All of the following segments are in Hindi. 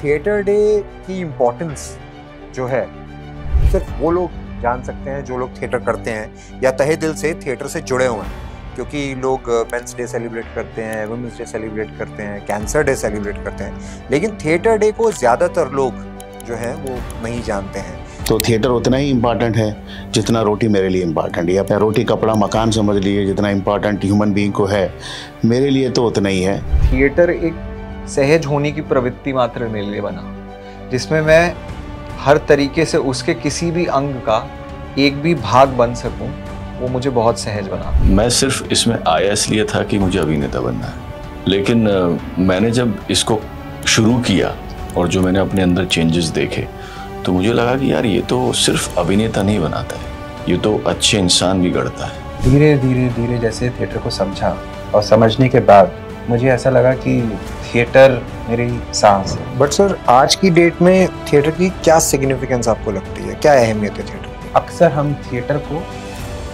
थिएटर डे की इम्पोर्टेंस जो है सिर्फ वो लोग जान सकते हैं जो लोग थिएटर करते हैं या तहे दिल से थिएटर से जुड़े हुए हैं। क्योंकि लोग मेंस डे सेलिब्रेट करते हैं, वुमेन्स डे सेलिब्रेट करते हैं, कैंसर डे सेलिब्रेट करते हैं, लेकिन थिएटर डे को ज़्यादातर लोग जो हैं वो नहीं जानते हैं। तो थिएटर उतना ही इम्पॉर्टेंट है जितना रोटी मेरे लिए इम्पॉर्टेंट है, या फिर रोटी कपड़ा मकान समझ लीजिए, जितना इम्पॉर्टेंट ह्यूमन बीइंग को है मेरे लिए तो उतना ही है। थिएटर एक सहज होने की प्रवृत्ति मात्र मेरे लिए बना, जिसमें मैं हर तरीके से उसके किसी भी अंग का एक भी भाग बन सकूं, वो मुझे बहुत सहज बना। मैं सिर्फ इसमें आया इसलिए था कि मुझे अभिनेता बनना है, लेकिन मैंने जब इसको शुरू किया और जो मैंने अपने अंदर चेंजेस देखे तो मुझे लगा कि यार ये तो सिर्फ अभिनेता नहीं बनाता है, ये तो अच्छे इंसान भी गढ़ता है। धीरे धीरे धीरे जैसे थिएटर को समझा और समझने के बाद मुझे ऐसा लगा कि थिएटर मेरी सांस है। बट सर, आज की डेट में थिएटर की क्या सिग्निफिकेंस आपको लगती है, क्या अहमियत है थिएटर की? अक्सर हम थिएटर को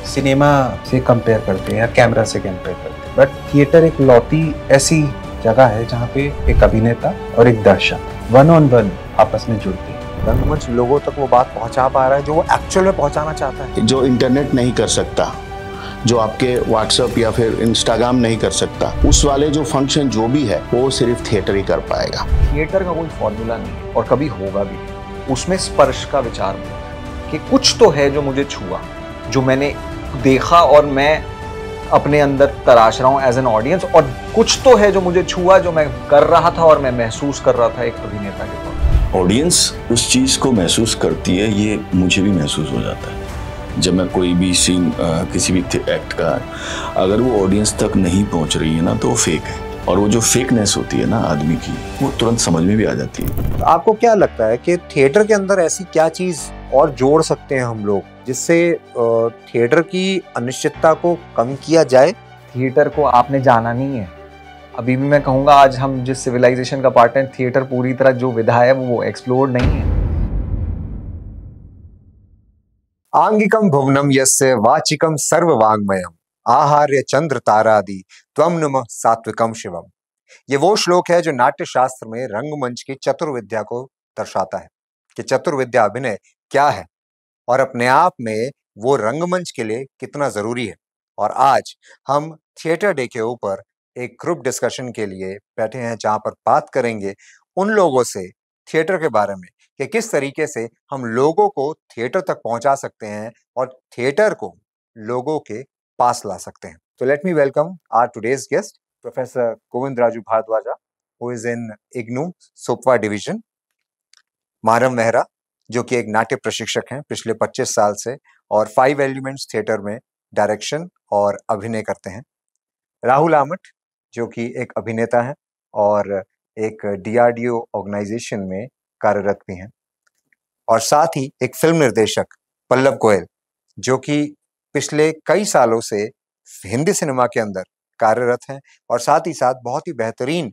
सिनेमा से कंपेयर करते हैं या कैमरा से कंपेयर करते हैं, बट थिएटर एक लौती ऐसी जगह है जहाँ पे एक अभिनेता और एक दर्शक वन ऑन वन आपस में जुड़ते हैं। रंगमंच लोगों तक वो बात पहुंचा पा रहा है जो वो एक्चुअल में पहुंचाना चाहता है, जो इंटरनेट नहीं कर सकता, जो आपके व्हाट्सएप या फिर इंस्टाग्राम नहीं कर सकता, उस वाले जो फंक्शन जो भी है वो सिर्फ थिएटर ही कर पाएगा। थिएटर का कोई फॉर्मूला नहीं और कभी होगा भी नहीं। उसमें स्पर्श का विचार होता है कि कुछ तो है जो मुझे छुआ, जो मैंने देखा और मैं अपने अंदर तराश रहा हूँ एज एन ऑडियंस, और कुछ तो है जो मुझे छुआ, जो मैं कर रहा था और मैं महसूस कर रहा था एक अभिनेता के तौर पर। ऑडियंस उस चीज़ को महसूस करती है, ये मुझे भी महसूस हो जाता है। जब मैं कोई भी सीन किसी भी एक्ट का, अगर वो ऑडियंस तक नहीं पहुंच रही है ना तो वो फेक है, और वो जो फेकनेस होती है ना आदमी की, वो तुरंत समझ में भी आ जाती है। तो आपको क्या लगता है कि थिएटर के अंदर ऐसी क्या चीज़ और जोड़ सकते हैं हम लोग जिससे थिएटर की अनिश्चितता को कम किया जाए? थिएटर को आपने जाना नहीं है। अभी भी मैं कहूँगा आज हम जिस सिविलाइजेशन का पार्ट है, थिएटर पूरी तरह जो विधा है वो एक्सप्लोर नहीं है। आंगिकम भुवनम यस्य वाचिकम सर्ववांगमयम आहार्य चंद्र तारादि त्वम नमः सात्विकम शिवम। ये वो श्लोक है जो नाट्य शास्त्र में रंगमंच की चतुर्विद्या को दर्शाता है कि चतुर्विद्या अभिनय क्या है और अपने आप में वो रंगमंच के लिए कितना जरूरी है। और आज हम थिएटर डे के ऊपर एक ग्रुप डिस्कशन के लिए बैठे हैं, जहां पर बात करेंगे उन लोगों से थिएटर के बारे में कि किस तरीके से हम लोगों को थिएटर तक पहुंचा सकते हैं और थिएटर को लोगों के पास ला सकते हैं। तो let me welcome our today's guest professor Govindaraju Bharadwaja, who is in IGNOU SOPVA division, मारम मेहरा जो कि एक नाट्य प्रशिक्षक हैं पिछले 25 साल से और 5 एलिमेंट्स थिएटर में डायरेक्शन और अभिनय करते हैं, राहुल आमट जो कि एक अभिनेता है और एक DRDO ऑर्गेनाइजेशन में कार्यरत भी हैं, और साथ ही एक फिल्म निर्देशक पल्लव गोयल जो कि पिछले कई सालों से हिंदी सिनेमा के अंदर कार्यरत हैं और साथ ही साथ बहुत ही बेहतरीन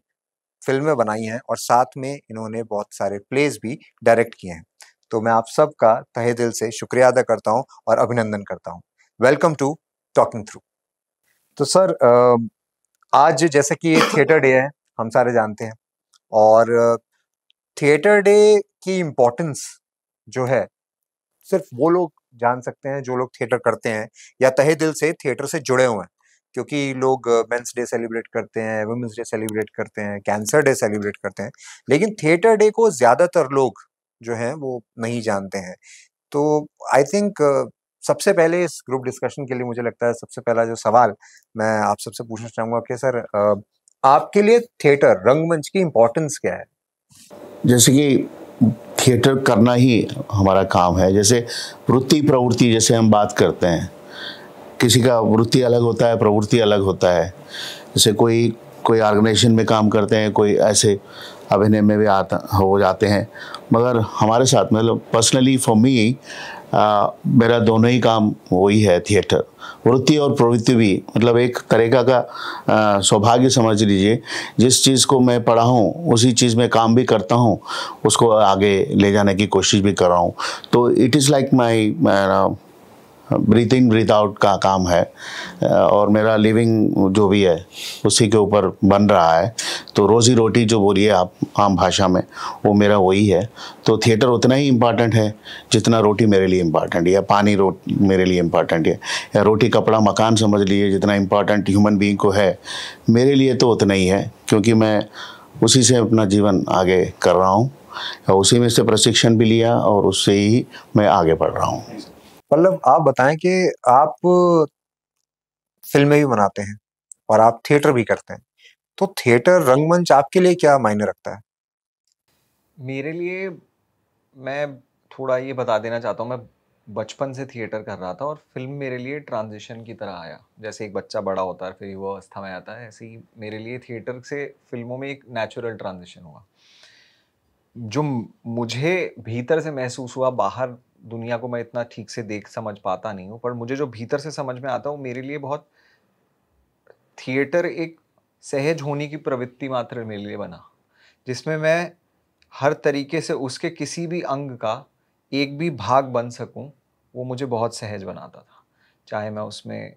फिल्में बनाई हैं और साथ में इन्होंने बहुत सारे प्लेज भी डायरेक्ट किए हैं। तो मैं आप सबका तहे दिल से शुक्रिया अदा करता हूं और अभिनंदन करता हूं। Welcome to talking through. तो सर, आज जैसे कि थिएटर डे है, हम सारे जानते हैं, और थिएटर डे की इम्पोर्टेंस जो है सिर्फ वो लोग जान सकते हैं जो लोग थिएटर करते हैं या तहे दिल से थिएटर से जुड़े हुए हैं। क्योंकि लोग मेंस डे सेलिब्रेट करते हैं, वुमेन्स डे सेलिब्रेट करते हैं, कैंसर डे सेलिब्रेट करते हैं, लेकिन थिएटर डे को ज़्यादातर लोग जो हैं वो नहीं जानते हैं। तो आई थिंक सबसे पहले इस ग्रुप डिस्कशन के लिए मुझे लगता है सबसे पहला जो सवाल मैं आप सबसे पूछना चाहूँगा कि सर, आपके लिए थिएटर, रंगमंच की इम्पोर्टेंस क्या है? जैसे कि थिएटर करना ही हमारा काम है, जैसे वृत्ति प्रवृत्ति जैसे हम बात करते हैं, किसी का वृत्ति अलग होता है, प्रवृत्ति अलग होता है। जैसे कोई ऑर्गेनाइजेशन में काम करते हैं, कोई ऐसे अभिनय में भी हो जाते हैं, मगर हमारे साथ मतलब पर्सनली फॉर मी मेरा दोनों ही काम वही है, थिएटर। वृत्ति और प्रवृत्ति भी मतलब एक तरीका का सौभाग्य समझ लीजिए। जिस चीज़ को मैं पढ़ा हूँ उसी चीज़ में काम भी करता हूँ, उसको आगे ले जाने की कोशिश भी कर रहा हूँ। तो it is like my breath in breath out का काम है, और मेरा लिविंग जो भी है उसी के ऊपर बन रहा है। तो रोज़ी रोटी जो बोलिए आप आम भाषा में, वो मेरा वही है। तो थिएटर उतना ही इम्पॉर्टेंट है जितना रोटी मेरे लिए इम्पॉर्टेंट है, या पानी मेरे लिए इम्पॉर्टेंट है, या रोटी कपड़ा मकान समझ लीजिए जितना इम्पॉर्टेंट ह्यूमन बीइंग को है, मेरे लिए तो उतना ही है, क्योंकि मैं उसी से अपना जीवन आगे कर रहा हूँ, और उसी में से प्रशिक्षण भी लिया और उससे ही मैं आगे बढ़ रहा हूँ। मतलब आप बताएं कि आप फिल्में भी बनाते हैं और आप थिएटर भी करते हैं, तो थिएटर रंगमंच आपके लिए क्या मायने रखता है? मेरे लिए, मैं थोड़ा ये बता देना चाहता हूँ, मैं बचपन से थिएटर कर रहा था और फिल्म मेरे लिए ट्रांजिशन की तरह आया। जैसे एक बच्चा बड़ा होता है फिर युवावस्था में आता है, ऐसे ही मेरे लिए थिएटर से फिल्मों में एक नेचुरल ट्रांजिशन हुआ। जो मुझे भीतर से महसूस हुआ, बाहर दुनिया को मैं इतना ठीक से देख समझ पाता नहीं हूँ, पर मुझे जो भीतर से समझ में आता है वो मेरे लिए बहुत, थिएटर एक सहज होने की प्रवृत्ति मात्र मेरे लिए बना, जिसमें मैं हर तरीके से उसके किसी भी अंग का एक भी भाग बन सकूं, वो मुझे बहुत सहज बनाता था। चाहे मैं उसमें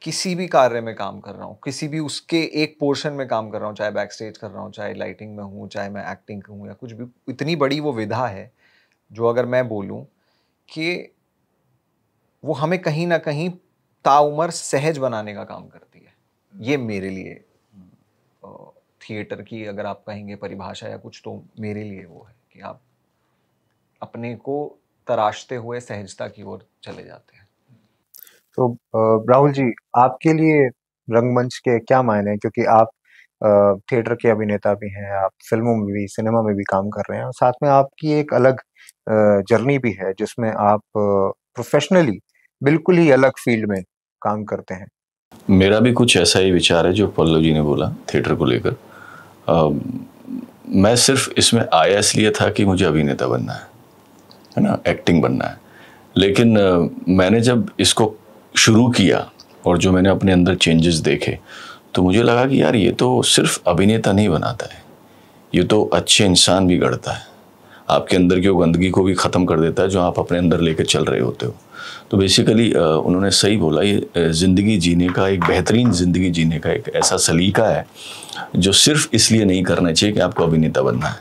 किसी भी कार्य में काम कर रहा हूँ, किसी भी उसके एक पोर्शन में काम कर रहा हूँ, चाहे बैक स्टेज कर रहा हूँ, चाहे लाइटिंग में हूँ, चाहे मैं एक्टिंग हूँ या कुछ भी, इतनी बड़ी वो विधा है जो अगर मैं बोलूँ कि वो हमें कहीं ना कहीं ताउम्र सहज बनाने का काम करती है। ये मेरे लिए थिएटर की अगर आप कहेंगे परिभाषा या कुछ, तो मेरे लिए वो है कि आप अपने को तराशते हुए सहजता की ओर चले जाते हैं। तो राहुल जी, आपके लिए रंगमंच के क्या मायने हैं? क्योंकि आप थिएटर के अभिनेता भी हैं, आप फिल्मों में भी, सिनेमा में भी काम कर रहे हैं, और साथ में आपकी एक अलग जर्नी भी है जिसमें आप प्रोफेशनली बिल्कुल ही अलग फील्ड में काम करते हैं। मेरा भी कुछ ऐसा ही विचार है जो पल्लव जी ने बोला थिएटर को लेकर। मैं सिर्फ इसमें आया इसलिए था कि मुझे अभिनेता बनना है ना, एक्टिंग बनना है। लेकिन मैंने जब इसको शुरू किया और जो मैंने अपने अंदर चेंजेस देखे, तो मुझे लगा कि यार ये तो सिर्फ अभिनेता नहीं बनाता है, ये तो अच्छे इंसान भी गढ़ता है। आपके अंदर की वो गंदगी को भी ख़त्म कर देता है जो आप अपने अंदर लेकर चल रहे होते हो। तो बेसिकली उन्होंने सही बोला, ये ज़िंदगी जीने का, एक बेहतरीन ज़िंदगी जीने का एक ऐसा सलीका है जो सिर्फ इसलिए नहीं करना चाहिए कि आपको अभिनेता बनना है,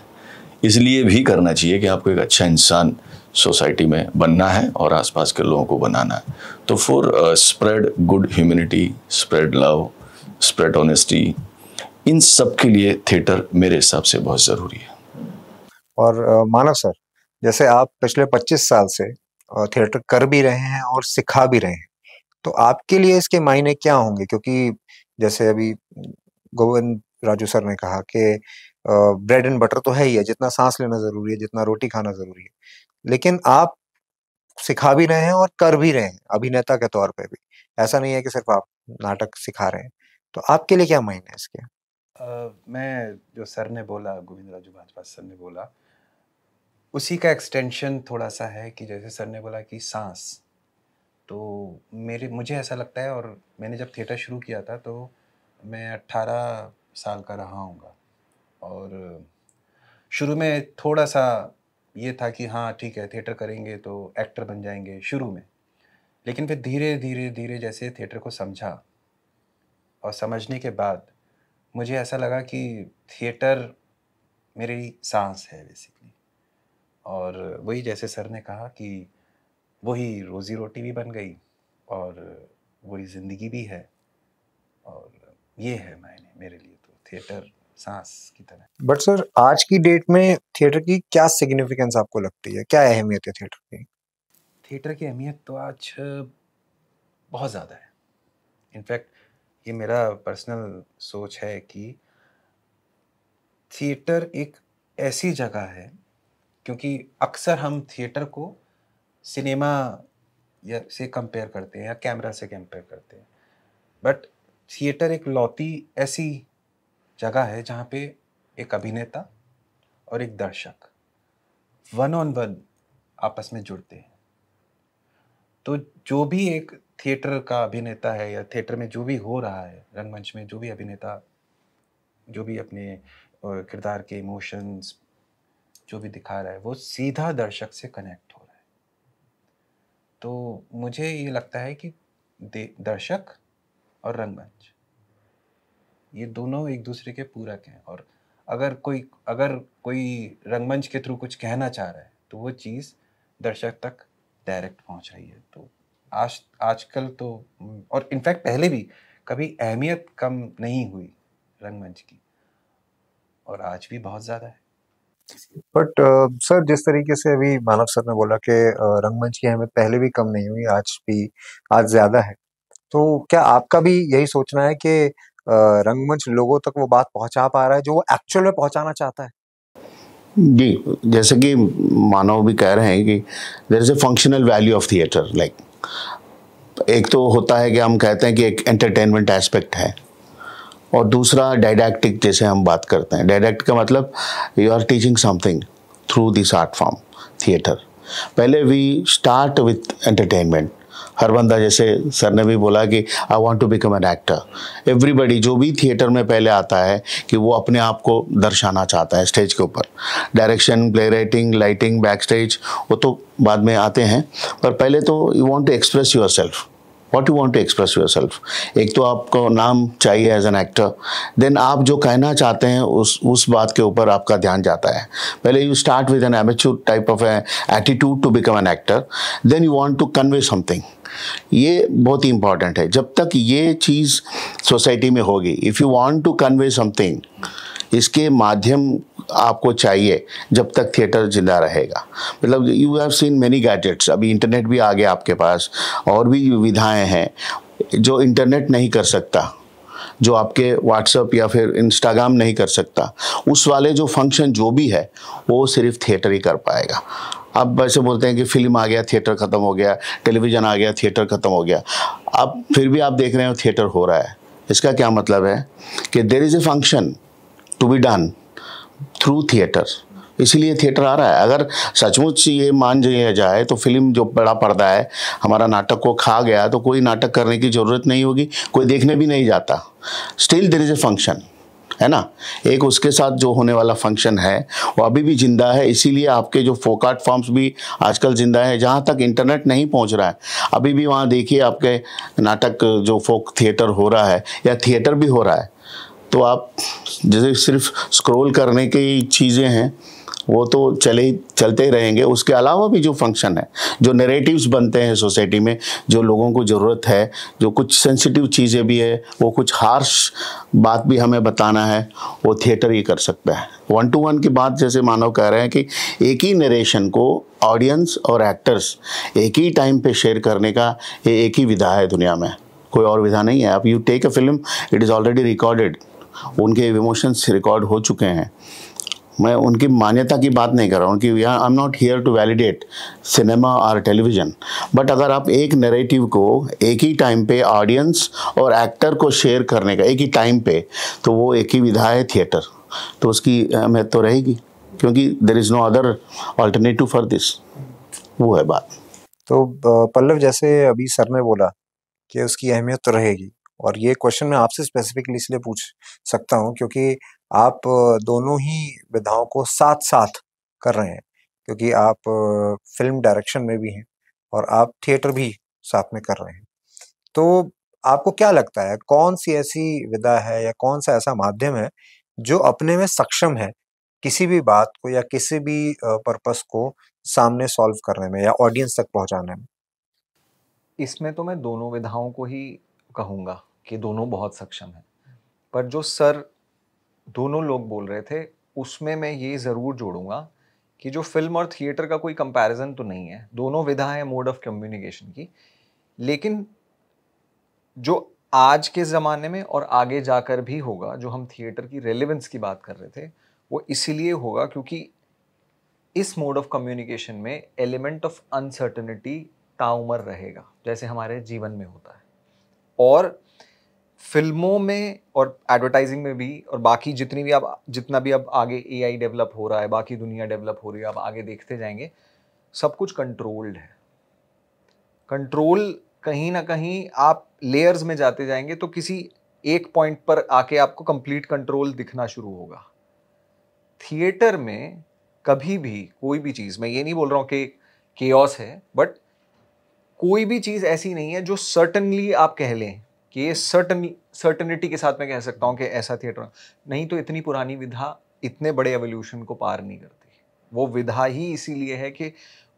इसलिए भी करना चाहिए कि आपको एक अच्छा इंसान सोसाइटी में बनना है और आसपास के लोगों को बनाना है। तो for spread good humanity, spread love, spread honesty, इन सब के लिए थिएटर मेरे हिसाब से बहुत ज़रूरी है। और मानव सर, जैसे आप पिछले 25 साल से थिएटर कर भी रहे हैं और सिखा भी रहे हैं, तो आपके लिए इसके मायने क्या होंगे? क्योंकि जैसे अभी गोविंद राजू सर ने कहा कि ब्रेड एंड बटर तो है ही है, जितना सांस लेना जरूरी है, जितना रोटी खाना जरूरी है, लेकिन आप सिखा भी रहे हैं और कर भी रहे हैं अभिनेता के तौर पे भी। ऐसा नहीं है कि सिर्फ आप नाटक सिखा रहे हैं। तो आपके लिए क्या मायने है इसके? मैं जो सर ने बोला, गोविंद राजू भाजपा सर ने बोला, उसी का एक्सटेंशन थोड़ा सा है कि जैसे सर ने बोला कि सांस, तो मुझे ऐसा लगता है, और मैंने जब थिएटर शुरू किया था तो मैं 18 साल का रहा हूँगा, और शुरू में थोड़ा सा ये था कि हाँ ठीक है थिएटर करेंगे तो एक्टर बन जाएंगे शुरू में, लेकिन फिर धीरे धीरे धीरे जैसे थिएटर को समझा और समझने के बाद मुझे ऐसा लगा कि थिएटर मेरी सांस है बेसिकली, और वही जैसे सर ने कहा कि वही रोज़ी रोटी भी बन गई और वही ज़िंदगी भी है, और ये है मायने मेरे लिए, तो थिएटर सांस की तरह। बट सर, आज की डेट में थिएटर की क्या सिग्निफिकेंस आपको लगती है? क्या अहमियत है थिएटर की? थिएटर की अहमियत तो आज बहुत ज़्यादा है। इनफैक्ट ये मेरा पर्सनल सोच है कि थिएटर एक ऐसी जगह है, क्योंकि अक्सर हम थिएटर को सिनेमा या से कंपेयर करते हैं या कैमरा से कंपेयर करते हैं, बट थिएटर एक लौती ऐसी जगह है जहाँ पे एक अभिनेता और एक दर्शक वन ऑन वन आपस में जुड़ते हैं। तो जो भी एक थिएटर का अभिनेता है या थिएटर में जो भी हो रहा है, रंगमंच में जो भी अभिनेता जो भी अपने किरदार के इमोशंस जो भी दिखा रहा है, वो सीधा दर्शक से कनेक्ट हो रहा है। तो मुझे ये लगता है कि दर्शक और रंगमंच ये दोनों एक दूसरे के पूरक हैं, और अगर कोई रंगमंच के थ्रू कुछ कहना चाह रहा है तो वो चीज़ दर्शक तक डायरेक्ट पहुंच रही है। तो आजकल तो, और इनफैक्ट पहले भी कभी अहमियत कम नहीं हुई रंगमंच की, और आज भी बहुत ज़्यादा है। बट सर, जिस तरीके से अभी मानव सर ने बोला कि रंगमंच की अहमियत पहले भी कम नहीं हुई, आज ज्यादा है, तो क्या आपका भी यही सोचना है कि रंगमंच लोगों तक वो बात पहुंचा पा रहा है जो वो एक्चुअल में पहुंचाना चाहता है? जी, जैसे कि मानव भी कह रहे हैं कि there is a functional value of theatre, like एक तो होता है कि हम कहते हैं कि एक एंटरटेनमेंट एस्पेक्ट है, और दूसरा डायडैक्टिक, जैसे हम बात करते हैं। डायडैक्टिक का मतलब you are teaching something through this art form theatre. पहले वी स्टार्ट विथ एंटरटेनमेंट। हर बंदा, जैसे सर ने भी बोला कि I want to become an actor. Everybody जो भी थिएटर में पहले आता है कि वो अपने आप को दर्शाना चाहता है स्टेज के ऊपर। Direction, play writing, lighting, back stage, वो तो बाद में आते हैं, पर पहले तो you want to express yourself. What you want to express yourself. एक तो आपको नाम चाहिए एज एन एक्टर, देन आप जो कहना चाहते हैं उस बात के ऊपर आपका ध्यान जाता है। पहले you start with an amateur type of attitude to become an actor, then you want to convey something. ये बहुत ही इंपॉर्टेंट है। जब तक ये चीज़ सोसाइटी में होगी, if you want to convey something, इसके माध्यम आपको चाहिए जब तक थिएटर जिंदा रहेगा। मतलब you have seen many gadgets, अभी इंटरनेट भी आ गया आपके पास, और भी विधाएं हैं जो इंटरनेट नहीं कर सकता, जो आपके व्हाट्सएप या फिर इंस्टाग्राम नहीं कर सकता। उस वाले जो फंक्शन जो भी है वो सिर्फ थिएटर ही कर पाएगा। अब वैसे बोलते हैं कि फिल्म आ गया, थिएटर ख़त्म हो गया, टेलीविज़न आ गया, थिएटर ख़त्म हो गया। अब फिर भी आप देख रहे हो थिएटर हो रहा है। इसका क्या मतलब है कि there is a function to be done through theatre, इसीलिए थिएटर आ रहा है। अगर सचमुच ये मान लिया जाए तो फिल्म जो बड़ा पर्दा है हमारा नाटक को खा गया, तो कोई नाटक करने की ज़रूरत नहीं होगी, कोई देखने भी नहीं जाता। Still there is a function, है ना। एक उसके साथ जो होने वाला फंक्शन है वो अभी भी जिंदा है। इसीलिए आपके जो फोक आर्ट फॉर्म्स भी आजकल जिंदा है। जहाँ तक इंटरनेट नहीं पहुँच रहा है, अभी भी वहाँ देखिए आपके नाटक जो फोक थिएटर हो रहा है या थिएटर भी हो रहा है, तो आप जैसे सिर्फ स्क्रॉल करने की चीज़ें हैं वो तो चलते ही रहेंगे। उसके अलावा भी जो फंक्शन है, जो नैरेटिव्स बनते हैं सोसाइटी में, जो लोगों को ज़रूरत है, जो कुछ सेंसिटिव चीज़ें भी है, वो कुछ हार्श बात भी हमें बताना है, वो थिएटर ही कर सकता है। 1-to-1 की बात जैसे मानव कह रहे हैं कि एक ही नरेशन को ऑडियंस और एक्टर्स एक ही टाइम पे शेयर करने का ये एक ही विधा है दुनिया में, कोई और विधा नहीं है। अब you take a film, it is already recorded, उनके इमोशंस रिकॉर्ड हो चुके हैं। मैं उनकी मान्यता की बात नहीं कर रहा हूँ कि I am not here to validate cinema और टेलीविज़न, बट अगर आप एक नैरेटिव को एक ही टाइम पे ऑडियंस और एक्टर को शेयर करने का एक ही टाइम पे, तो वो एक ही विधा है थिएटर, तो उसकी अहमियत तो रहेगी, क्योंकि there is no other alternative for this. वो है बात। तो पल्लव, जैसे अभी सर ने बोला कि उसकी अहमियत तो रहेगी, और ये क्वेश्चन मैं आपसे स्पेसिफिकली इसलिए पूछ सकता हूँ क्योंकि आप दोनों ही विधाओं को साथ साथ कर रहे हैं, क्योंकि आप फिल्म डायरेक्शन में भी हैं और आप थिएटर भी साथ में कर रहे हैं। तो आपको क्या लगता है, कौन सी ऐसी विधा है या कौन सा ऐसा माध्यम है जो अपने में सक्षम है किसी भी बात को या किसी भी पर्पस को सामने सॉल्व करने में या ऑडियंस तक पहुंचाने में? इसमें तो मैं दोनों विधाओं को ही कहूँगा कि दोनों बहुत सक्षम हैं, पर जो सर दोनों लोग बोल रहे थे उसमें मैं ये ज़रूर जोड़ूंगा कि जो फिल्म और थिएटर का कोई कंपैरिजन तो नहीं है, दोनों विधा है मोड ऑफ कम्युनिकेशन की, लेकिन जो आज के ज़माने में और आगे जाकर भी होगा, जो हम थिएटर की रेलेवेंस की बात कर रहे थे, वो इसीलिए होगा क्योंकि इस मोड ऑफ कम्युनिकेशन में एलिमेंट ऑफ अनसर्टेनिटी ताउमर रहेगा, जैसे हमारे जीवन में होता है। और फिल्मों में और एडवर्टाइजिंग में भी, और बाकी जितना भी अब आगे एआई डेवलप हो रहा है, बाकी दुनिया डेवलप हो रही है, अब आगे देखते जाएंगे, सब कुछ कंट्रोल्ड है। कंट्रोल कहीं ना कहीं आप लेयर्स में जाते जाएंगे तो किसी एक पॉइंट पर आके आपको कंप्लीट कंट्रोल दिखना शुरू होगा। थिएटर में कभी भी कोई भी चीज़, मैं ये नहीं बोल रहा हूँ कि केओस है, बट कोई भी चीज़ ऐसी नहीं है जो सर्टनली आप कह लें कि ये सर्टनिटी के साथ मैं कह सकता हूँ कि ऐसा थिएटर नहीं, तो इतनी पुरानी विधा इतने बड़े एवोल्यूशन को पार नहीं करती। वो विधा ही इसीलिए है कि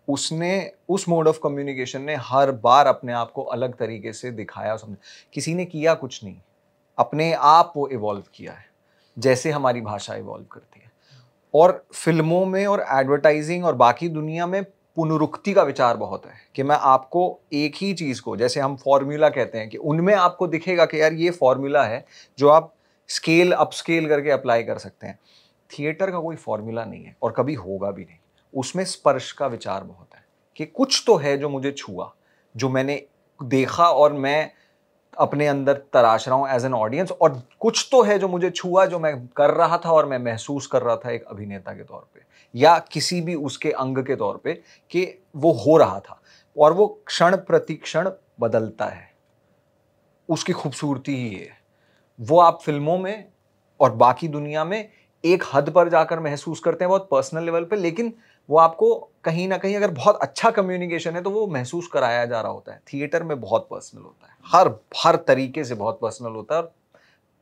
उसने उस मोड ऑफ कम्युनिकेशन ने हर बार अपने आप को अलग तरीके से दिखाया, समझ किसी ने किया कुछ नहीं, अपने आप वो इवॉल्व किया है, जैसे हमारी भाषा इवॉल्व करती है। और फिल्मों में और एडवर्टाइजिंग और बाकी दुनिया में पुनरुक्ति का विचार बहुत है कि मैं आपको एक ही चीज़ को, जैसे हम फॉर्मूला कहते हैं, कि उनमें आपको दिखेगा कि यार ये फॉर्मूला है जो आप स्केल अपस्केल करके अप्लाई कर सकते हैं। थिएटर का कोई फॉर्मूला नहीं है और कभी होगा भी नहीं। उसमें स्पर्श का विचार बहुत है कि कुछ तो है जो मुझे छुआ, जो मैंने देखा और मैं अपने अंदर तराश रहा हूँ एज एन ऑडियंस, और कुछ तो है जो मुझे छुआ, जो मैं कर रहा था और मैं महसूस कर रहा था एक अभिनेता के तौर पे या किसी भी उसके अंग के तौर पे कि वो हो रहा था, और वो क्षण प्रति क्षण बदलता है। उसकी खूबसूरती ही है। वो आप फिल्मों में और बाकी दुनिया में एक हद पर जाकर महसूस करते हैं, बहुत पर्सनल लेवल पे, लेकिन वो आपको कहीं ना कहीं अगर बहुत अच्छा कम्युनिकेशन है तो वो महसूस कराया जा रहा होता है। थिएटर में बहुत पर्सनल होता है, हर तरीके से बहुत पर्सनल होता है और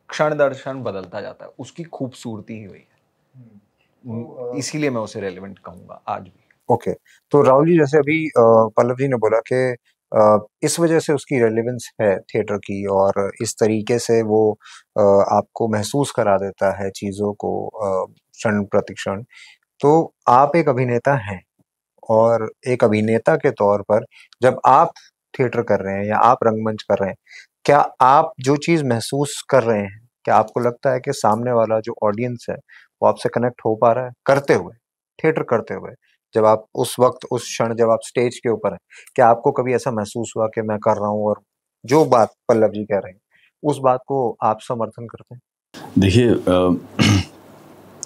क्षण दर क्षण बदलता जाता है। उसकी खूबसूरती ही वही है, इसीलिए मैं उसे रेलेवेंट कहूंगा आज भी। ओके, तो राहुल जी, जैसे अभी पल्लव जी ने बोला कि इस वजह से उसकी रेलेवेंस है थिएटर की, और इस तरीके से वो आपको महसूस करा देता है चीज़ों को क्षण प्रतिक्षण। तो आप एक अभिनेता हैं, और एक अभिनेता के तौर पर जब आप थिएटर कर रहे हैं या आप रंगमंच कर रहे हैं, क्या आप जो चीज़ महसूस कर रहे हैं, क्या आपको लगता है कि सामने वाला जो ऑडियंस है वो आपसे कनेक्ट हो पा रहा है करते हुए, थिएटर करते हुए? जब आप उस वक्त, उस क्षण जब आप स्टेज के ऊपर हैं, क्या आपको कभी ऐसा महसूस हुआ कि मैं कर रहा हूँ, और जो बात पल्लव जी कह रहे हैं उस बात को आप समर्थन करते हैं? देखिए,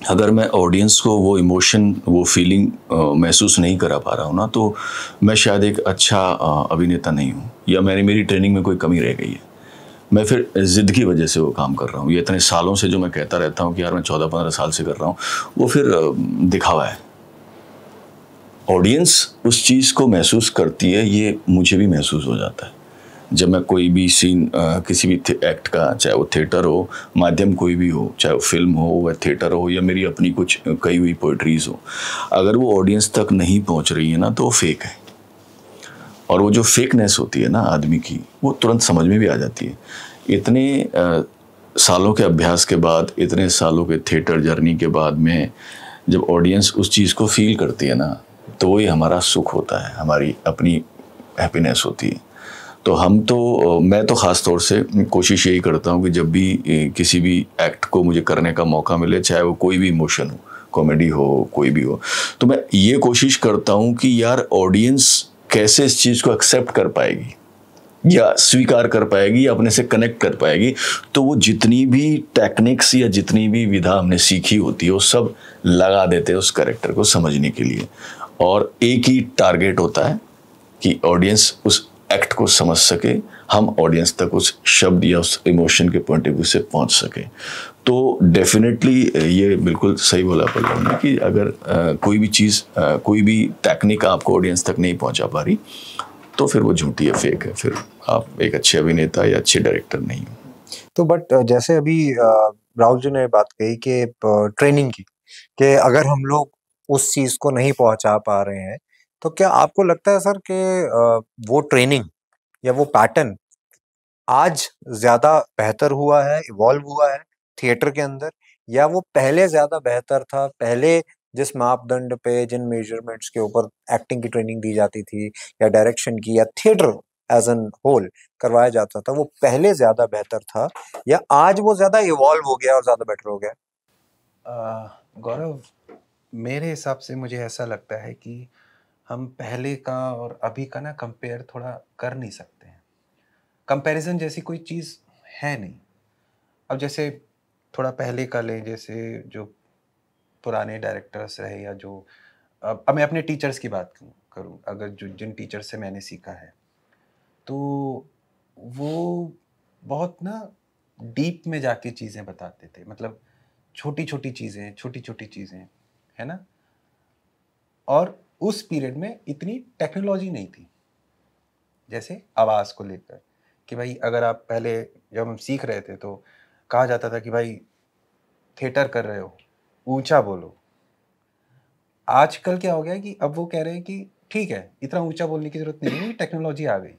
अगर मैं ऑडियंस को वो इमोशन, वो फीलिंग महसूस नहीं करा पा रहा हूँ ना, तो मैं शायद एक अच्छा अभिनेता नहीं हूँ, या मेरी ट्रेनिंग में कोई कमी रह गई है। मैं फिर ज़िद की वजह से वो काम कर रहा हूँ। ये इतने सालों से जो मैं कहता रहता हूँ कि यार मैं 14-15 साल से कर रहा हूँ, वो फिर दिखावा है। ऑडियंस उस चीज़ को महसूस करती है, ये मुझे भी महसूस हो जाता है। जब मैं कोई भी सीन किसी भी एक्ट का, चाहे वो थिएटर हो, माध्यम कोई भी हो, चाहे वो फिल्म हो या थिएटर हो या मेरी अपनी कुछ कही हुई पोइट्रीज हो, अगर वो ऑडियंस तक नहीं पहुंच रही है ना, तो वो फेक है। और वो जो फेकनेस होती है ना आदमी की, वो तुरंत समझ में भी आ जाती है। इतने सालों के अभ्यास के बाद, इतने सालों के थिएटर जर्नी के बाद में जब ऑडियंस उस चीज़ को फील करती है ना, तो वही हमारा सुख होता है, हमारी अपनी हैप्पीनेस होती है। तो मैं तो ख़ास तौर से कोशिश यही करता हूँ कि जब भी किसी भी एक्ट को मुझे करने का मौका मिले, चाहे वो कोई भी इमोशन हो, कॉमेडी हो, कोई भी हो, तो मैं ये कोशिश करता हूँ कि यार ऑडियंस कैसे इस चीज़ को एक्सेप्ट कर पाएगी या स्वीकार कर पाएगी या अपने से कनेक्ट कर पाएगी। तो वो जितनी भी टेक्निक्स या जितनी भी विधा हमने सीखी होती है, वो सब लगा देते हैं उस कैरेक्टर को समझने के लिए। और एक ही टारगेट होता है कि ऑडियंस उस एक्ट को समझ सके, हम ऑडियंस तक उस शब्द या उस इमोशन के पॉइंट ऑफ व्यू से पहुंच सके। तो डेफिनेटली ये बिल्कुल सही बोला पल्लव ने कि अगर कोई भी चीज़, कोई भी टेक्निक आपको ऑडियंस तक नहीं पहुंचा पा रही, तो फिर वो झूठी है, फेक है, फिर आप एक अच्छे अभिनेता या अच्छे डायरेक्टर नहीं हो। तो बट जैसे अभी राहुल जी ने बात कही कि ट्रेनिंग की, कि अगर हम लोग उस चीज़ को नहीं पहुंचा पा रहे हैं, तो क्या आपको लगता है सर कि वो ट्रेनिंग या वो पैटर्न आज ज़्यादा बेहतर हुआ है, इवॉल्व हुआ है थिएटर के अंदर, या वो पहले ज़्यादा बेहतर था? पहले जिस मापदंड पे, जिन मेजरमेंट्स के ऊपर एक्टिंग की ट्रेनिंग दी जाती थी या डायरेक्शन की या थिएटर एज़ एन होल करवाया जाता था, वो पहले ज़्यादा बेहतर था, या आज वो ज़्यादा इवॉल्व हो गया और ज़्यादा बेटर हो गया? गौरव, मेरे हिसाब से मुझे ऐसा लगता है कि हम पहले का और अभी का ना कंपेयर थोड़ा कर नहीं सकते हैं। कंपैरिजन जैसी कोई चीज़ है नहीं। अब जैसे थोड़ा पहले का लें, जैसे जो पुराने डायरेक्टर्स रहे, या जो अब मैं अपने टीचर्स की बात करूं, अगर जिन टीचर्स से मैंने सीखा है, तो वो बहुत ना डीप में जाके चीज़ें बताते थे। मतलब छोटी छोटी चीज़ें, है ना। और उस पीरियड में इतनी टेक्नोलॉजी नहीं थी, जैसे आवाज़ को लेकर कि भाई अगर आप पहले जब हम सीख रहे थे तो कहा जाता था कि भाई थिएटर कर रहे हो, ऊंचा बोलो। आजकल क्या हो गया है कि अब वो कह रहे हैं कि ठीक है, इतना ऊंचा बोलने की जरूरत नहीं है, टेक्नोलॉजी आ गई है,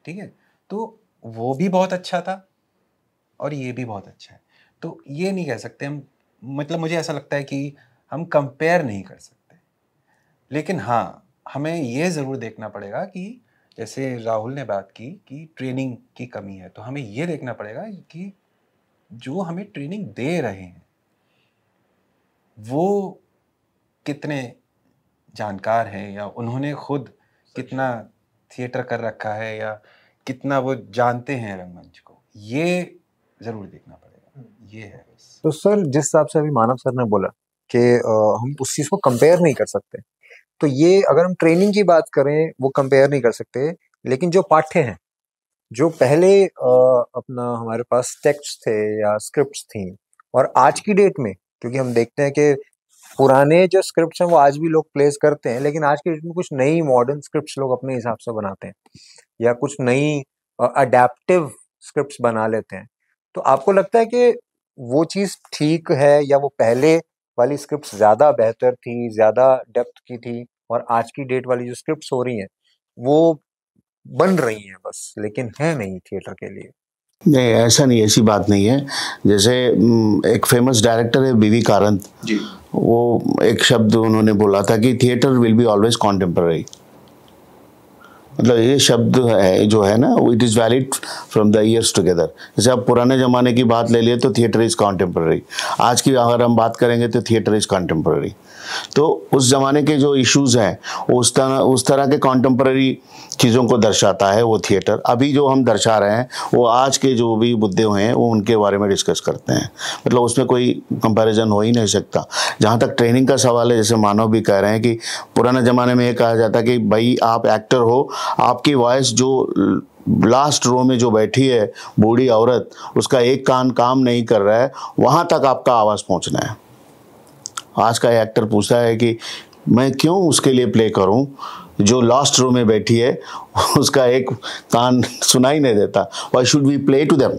ठीक है। तो वो भी बहुत अच्छा था और ये भी बहुत अच्छा है। तो ये नहीं कह सकते हम, मतलब मुझे ऐसा लगता है कि हम कंपेयर नहीं कर सकते। लेकिन हाँ, हमें ये ज़रूर देखना पड़ेगा कि जैसे राहुल ने बात की कि ट्रेनिंग की कमी है, तो हमें ये देखना पड़ेगा कि जो हमें ट्रेनिंग दे रहे हैं वो कितने जानकार हैं, या उन्होंने खुद कितना थिएटर कर रखा है, या कितना वो जानते हैं रंगमंच को, ये ज़रूर देखना पड़ेगा। ये है बस। तो सर जिस हिसाब से अभी मानव सर ने बोला कि हम उस चीज को कंपेयर नहीं कर सकते, तो ये अगर हम ट्रेनिंग की बात करें वो कंपेयर नहीं कर सकते, लेकिन जो पाठ्य हैं, जो पहले अपना हमारे पास टेक्स्ट थे या स्क्रिप्ट्स थी, और आज की डेट में क्योंकि हम देखते हैं कि पुराने जो स्क्रिप्ट्स हैं वो आज भी लोग प्लेस करते हैं, लेकिन आज की डेट में कुछ नई मॉडर्न स्क्रिप्ट्स लोग अपने हिसाब से बनाते हैं या कुछ नई अडेप्टिव स्क्रिप्ट्स बना लेते हैं। तो आपको लगता है कि वो चीज़ ठीक है, या वो पहले वाली स्क्रिप्ट्स ज़्यादा बेहतर थी, ज़्यादा डेप्थ की थी, और आज की डेट वाली जो स्क्रिप्ट्स हो रही हैं वो बन रही हैं बस, लेकिन है नहीं थिएटर के लिए? नहीं, ऐसा नहीं, ऐसी बात नहीं है। जैसे एक फेमस डायरेक्टर है बीवी कारंत जी, वो एक शब्द उन्होंने बोला था कि theatre will be always contemporary. मतलब ये शब्द है जो है ना, it is valid from the years together. जैसे आप पुराने ज़माने की बात ले लिए तो थिएटर इज़ कॉन्टेम्पररी, आज की अगर हम बात करेंगे तो थिएटर इज़ कॉन्टेम्पररी। तो उस ज़माने के जो इश्यूज़ हैं उस तरह के कॉन्टेम्पररी चीज़ों को दर्शाता है वो थिएटर। अभी जो हम दर्शा रहे हैं वो आज के जो भी मुद्दे हैं वो उनके बारे में डिस्कस करते हैं, मतलब उसमें कोई कंपैरिजन हो ही नहीं सकता। जहाँ तक ट्रेनिंग का सवाल है, जैसे मानव भी कह रहे हैं कि पुराने ज़माने में ये कहा जाता कि भाई आप एक्टर हो, आपकी वॉइस जो लास्ट रो में जो बैठी है बूढ़ी औरत, उसका एक कान काम नहीं कर रहा है, वहाँ तक आपका आवाज़ पहुँचना है। आज का एक्टर पूछता है कि मैं क्यों उसके लिए प्ले करूं जो लास्ट रो में बैठी है, उसका एक कान सुनाई नहीं देता। Why should we play to them?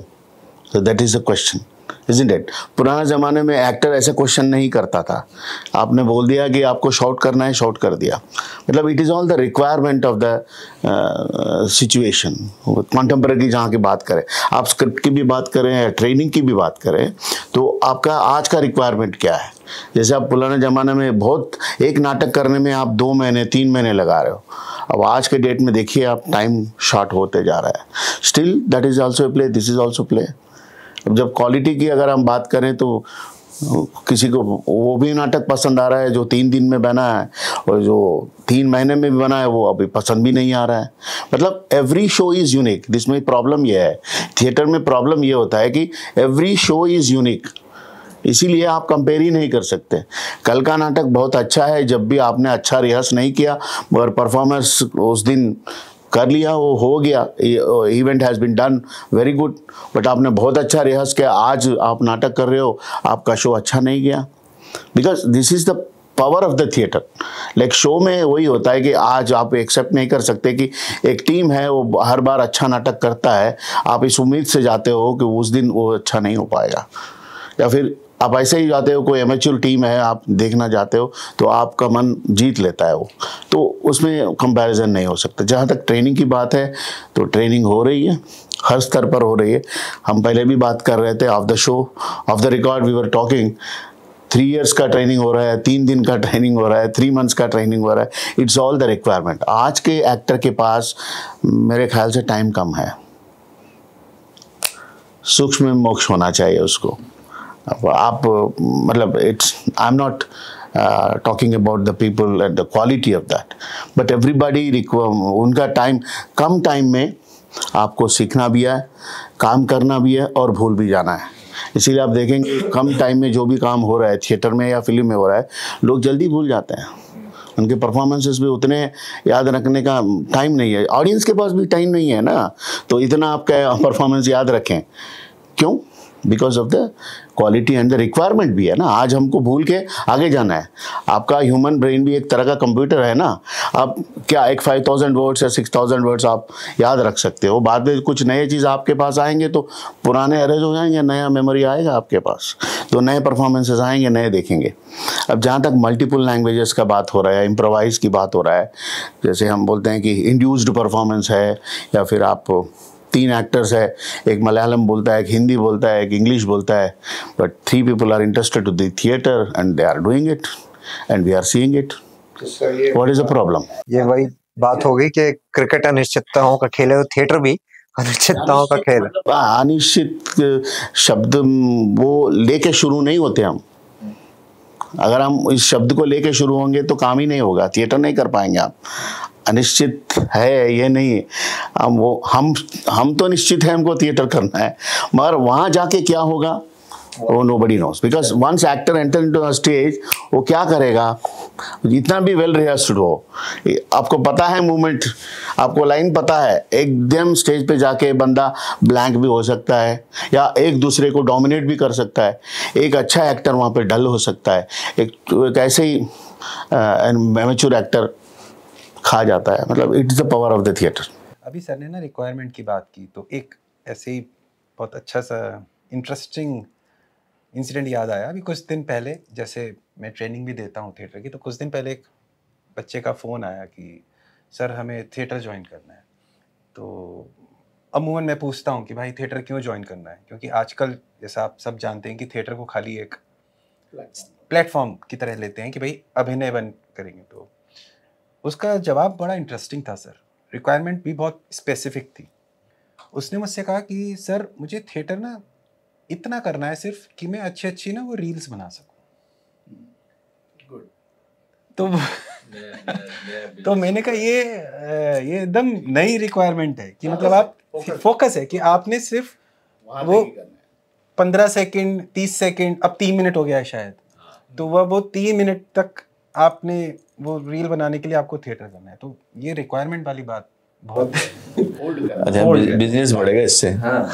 So that is the question, isn't it? पुराने ज़माने में एक्टर ऐसे क्वेश्चन नहीं करता था। आपने बोल दिया कि आपको शॉट करना है, शॉट कर दिया। मतलब it is all the requirement of the situation. Contemporary जहाँ की बात करें, आप स्क्रिप्ट की भी बात करें या ट्रेनिंग की भी बात करें, तो आपका आज का रिक्वायरमेंट क्या है? जैसे आप पुराने ज़माने में बहुत एक नाटक करने में आप 2 महीने 3 महीने लगा रहे हो, अब आज के डेट में देखिए आप टाइम शॉर्ट होते जा रहा है। Still that is also a play, this is also play. अब जब क्वालिटी की अगर हम बात करें तो किसी को वो भी नाटक पसंद आ रहा है जो 3 दिन में बना है, और जो 3 महीने में भी बना है वो अभी पसंद भी नहीं आ रहा है। मतलब एवरी शो इज़ यूनिक। जिसमें प्रॉब्लम ये है, थिएटर में प्रॉब्लम ये होता है कि एवरी शो इज़ यूनिक, इसीलिए आप कंपेयर ही नहीं कर सकते। कल का नाटक बहुत अच्छा है, जब भी आपने अच्छा रिहर्स नहीं किया और परफॉर्मेंस उस दिन कर लिया, वो हो गया, event has been done very good, but आपने बहुत अच्छा रिहर्स किया, आज आप नाटक कर रहे हो, आपका शो अच्छा नहीं गया। Because this is the power of the theatre. Like show में वही होता है कि आज आप एक्सेप्ट नहीं कर सकते कि एक टीम है वो हर बार अच्छा नाटक करता है, आप इस उम्मीद से जाते हो कि उस दिन वो अच्छा नहीं हो पाएगा, या फिर आप ऐसे ही जाते हो, कोई एमेच्योर टीम है आप देखना जाते हो तो आपका मन जीत लेता है वो, तो उसमें कंपैरिजन नहीं हो सकता। जहाँ तक ट्रेनिंग की बात है तो ट्रेनिंग हो रही है, हर स्तर पर हो रही है। हम पहले भी बात कर रहे थे, off the show off the record we were talking, 3 years का ट्रेनिंग हो रहा है, 3 दिन का ट्रेनिंग हो रहा है, 3 months का ट्रेनिंग हो रहा है। It's all the requirement. आज के एक्टर के पास मेरे ख्याल से टाइम कम है, सूक्ष्म मोक्ष होना चाहिए उसको। आप मतलब it's, I am not talking about the people and the quality of that, but everybody उनका टाइम, कम टाइम में आपको सीखना भी है, काम करना भी है और भूल भी जाना है। इसीलिए आप देखेंगे कम टाइम में जो भी काम हो रहा है थिएटर में या फिल्म में हो रहा है, लोग जल्दी भूल जाते हैं। उनके परफॉर्मेंसेस भी उतने याद रखने का टाइम नहीं है, ऑडियंस के पास भी टाइम नहीं है ना, तो इतना आपका परफॉर्मेंस याद रखें क्यों? Because of the quality and the requirement भी है ना। आज हमको भूल के आगे जाना है। आपका ह्यूमन ब्रेन भी एक तरह का कंप्यूटर है ना। आप क्या एक 5000 वर्ड्स या 6000 वर्ड्स आप याद रख सकते हो, बाद में कुछ नए चीज़ आपके पास आएंगे तो पुराने अरेज हो जाएंगे, नया मेमोरी आएगा आपके पास, तो नए परफॉर्मेंसेस आएंगे, नए देखेंगे। अब जहाँ तक मल्टीपल लैंग्वेजेस का बात हो रहा है, इम्प्रोवाइज की बात हो रहा है, जैसे हम बोलते हैं कि इंड्यूस्ड परफॉर्मेंस है, या फिर आप 3 एक्टर्स है, एक मलयालम बोलता है, एक हिंदी बोलता है, एक इंग्लिश बोलता है, but 3 people are interested to the theater and they are doing it and we are seeing it. What is the problem? ये वही बात हो गई कि क्रिकेट अनिश्चितताओं का खेल है, तो थिएटर भी अनिश्चितताओं का खेल है। अनिश्चित शब्द वो लेके शुरू नहीं होते हम। अगर हम इस शब्द को लेके शुरू होंगे तो काम ही नहीं होगा, थिएटर नहीं कर पाएंगे आप। अनिश्चित है ये नहीं, हम तो निश्चित है हमको थिएटर करना है, मगर वहाँ जाके क्या होगा वो nobody knows, because once actor enter into a stage, वो क्या करेगा, जितना भी वेल रिहर्स्ड हो, आपको पता है मूवमेंट, आपको लाइन पता है, एकदम स्टेज पे जाके बंदा ब्लैंक भी हो सकता है, या एक दूसरे को डोमिनेट भी कर सकता है। एक अच्छा एक्टर वहाँ पे डल हो सकता है, एक ऐसे ही एमेच्योर एक्टर खा जाता है। मतलब it is the power of the theatre. अभी सर ने ना रिक्वायरमेंट की बात की, तो एक ऐसे ही बहुत अच्छा सा इंटरेस्टिंग इंसिडेंट याद आया। अभी कुछ दिन पहले, जैसे मैं ट्रेनिंग भी देता हूँ थिएटर की, तो कुछ दिन पहले एक बच्चे का फ़ोन आया कि सर हमें थिएटर ज्वाइन करना है। तो अमूमन मैं पूछता हूँ कि भाई थिएटर क्यों ज्वाइन करना है, क्योंकि आजकल जैसा आप सब जानते हैं कि थिएटर को खाली एक प्लेटफॉर्म की तरह लेते हैं कि भाई अभिनय बन करेंगे। तो उसका जवाब बड़ा इंटरेस्टिंग था सर, रिक्वायरमेंट भी बहुत स्पेसिफिक थी। उसने मुझसे कहा कि सर मुझे थिएटर ना इतना करना है सिर्फ कि मैं अच्छी अच्छी ना वो रील्स बना सकूं। तो तो मैंने कहा ये एकदम नई रिक्वायरमेंट है कि मतलब आप फोकस है कि आपने सिर्फ वो 15 सेकंड 30 सेकंड, अब 3 मिनट हो गया है शायद, तो वो 3 मिनट तक आपने वो रील बनाने के लिए आपको थिएटर करना है। तो ये रिक्वायरमेंट वाली बात बहुत अच्छा, बिजनेस बढ़ेगा इससे। हाँ।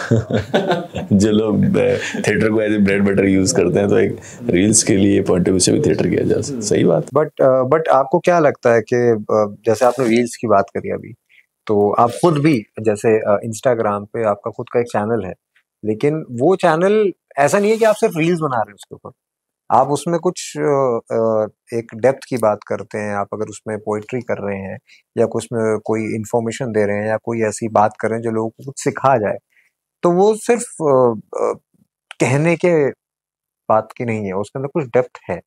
जो लोग थिएटर को as a bread butter use करते हैं, तो एक रील्स के लिए पॉइंट ऑफ व्यू से भी थिएटर किया जा सकता है। सही बात। बट आपको क्या लगता है कि जैसे आपने रील्स की बात करी अभी, तो आप खुद भी जैसे इंस्टाग्राम पे आपका खुद का एक चैनल है, लेकिन वो चैनल ऐसा नहीं है कि आप सिर्फ रील्स बना रहे हैं उसके ऊपर, आप उसमें कुछ एक डेप्थ की बात करते हैं। आप अगर उसमें पोइट्री कर रहे हैं या कुछ में कोई इन्फॉर्मेशन दे रहे हैं या कोई ऐसी बात कर रहे हैं जो लोगों को कुछ सिखा जाए, तो वो सिर्फ कहने के बात की नहीं है, उसके अंदर कुछ डेप्थ है।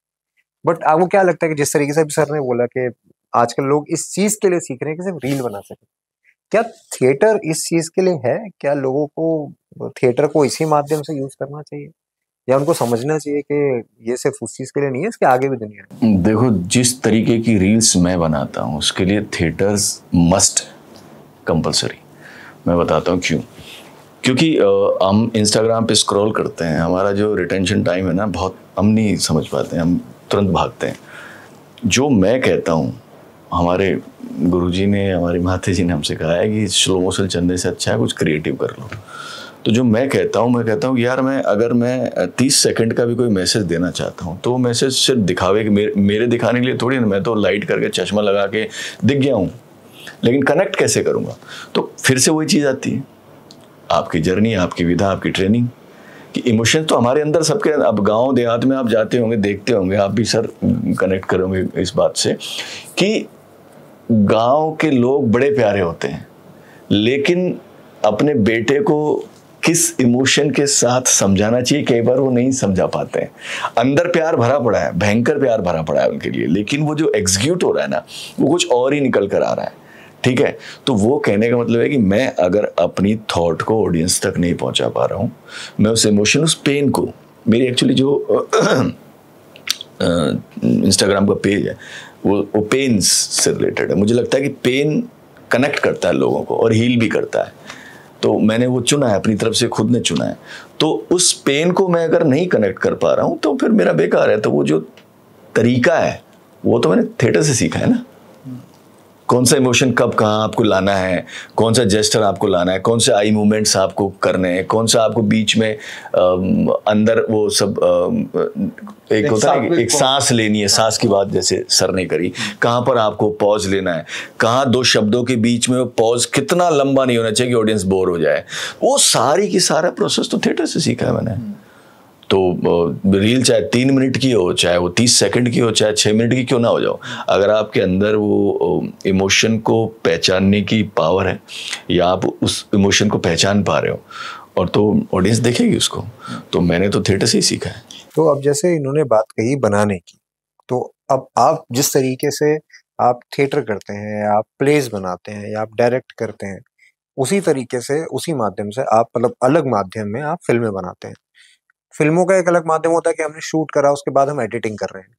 बट आपको क्या लगता है कि जिस तरीके से भी सर ने बोला कि आजकल लोग इस चीज के लिए सीख रहे हैं कि सिर्फ रील बना सके, क्या थिएटर इस चीज के लिए है? क्या लोगों को थिएटर को इसी माध्यम से यूज करना चाहिए, या उनको समझना चाहिए कि ये सिर्फ उस चीज के लिए नहीं है, इसके आगे भी दुनिया है? देखो, जिस तरीके की रील्स मैं बनाता हूँ उसके लिए थिएटर्स मस्ट कंपलसरी। मैं बताता हूँ क्यों। क्योंकि हम इंस्टाग्राम पे स्क्रॉल करते हैं, हमारा जो रिटेंशन टाइम है ना, बहुत हम नहीं समझ पाते हैं, हम तुरंत भागते हैं। जो मैं कहता हूँ, हमारे गुरुजी ने, हमारी माता जी ने हमसे कहा है कि स्लो मोशन चलने से अच्छा है कुछ क्रिएटिव कर लो। तो जो मैं कहता हूँ यार, अगर मैं 30 सेकंड का भी कोई मैसेज देना चाहता हूँ, तो वो मैसेज सिर्फ दिखावे कि मेरे दिखाने के लिए थोड़ी ना, मैं तो लाइट करके चश्मा लगा के दिख गया हूँ, लेकिन कनेक्ट कैसे करूँगा? तो फिर से वही चीज़ आती है, आपकी जर्नी, आपकी विधा, आपकी ट्रेनिंग कि इमोशन तो हमारे अंदर सबके। अब गांव देहात में आप जाते होंगे, देखते होंगे, आप भी सर कनेक्ट करोगे इस बात से कि गांव के लोग बड़े प्यारे होते हैं, लेकिन अपने बेटे को किस इमोशन के साथ समझाना चाहिए, कई बार वो नहीं समझा पाते हैं। अंदर प्यार भरा पड़ा है, भयंकर प्यार भरा पड़ा है उनके लिए, लेकिन वो जो एग्जीक्यूट हो रहा है ना, वो कुछ और ही निकल कर आ रहा है। ठीक है, तो वो कहने का मतलब है कि मैं अगर अपनी थॉट को ऑडियंस तक नहीं पहुंचा पा रहा हूं, मैं उस इमोशन, उस पेन को, मेरी एक्चुअली जो इंस्टाग्राम का पेज है वो पेन्स से रिलेटेड है। मुझे लगता है कि पेन कनेक्ट करता है लोगों को और हील भी करता है, तो मैंने वो चुना है, अपनी तरफ से खुद ने चुना है। तो उस पेन को मैं अगर नहीं कनेक्ट कर पा रहा हूँ तो फिर मेरा बेकार है। तो वो जो तरीका है वो तो मैंने थिएटर से सीखा है ना, कौन सा इमोशन कब कहाँ आपको लाना है, कौन सा जेस्चर आपको लाना है, कौन से आई मूवमेंट्स आपको करने हैं, कौन सा आपको बीच में अंदर वो सब एक होता है एक सांस लेनी है, सांस की बात जैसे सर ने करी, कहाँ पर आपको पॉज लेना है, कहाँ दो शब्दों के बीच में पॉज कितना लंबा नहीं होना चाहिए कि ऑडियंस बोर हो जाए, वो सारी की सारा प्रोसेस तो थिएटर से सीखा है मैंने। तो रील चाहे 3 मिनट की हो, चाहे वो 30 सेकंड की हो, चाहे 6 मिनट की क्यों ना हो जाओ, अगर आपके अंदर वो इमोशन को पहचानने की पावर है या आप उस इमोशन को पहचान पा रहे हो, और तो ऑडियंस देखेगी उसको। तो मैंने तो थिएटर से ही सीखा है। तो अब जैसे इन्होंने बात कही बनाने की, तो अब आप जिस तरीके से आप थिएटर करते हैं, आप प्लेस बनाते हैं या आप डायरेक्ट करते हैं, उसी तरीके से उसी माध्यम से आप मतलब अलग माध्यम में आप फिल्में बनाते हैं। फिल्मों का एक अलग माध्यम होता है कि हमने शूट करा, उसके बाद हम एडिटिंग कर रहे हैं।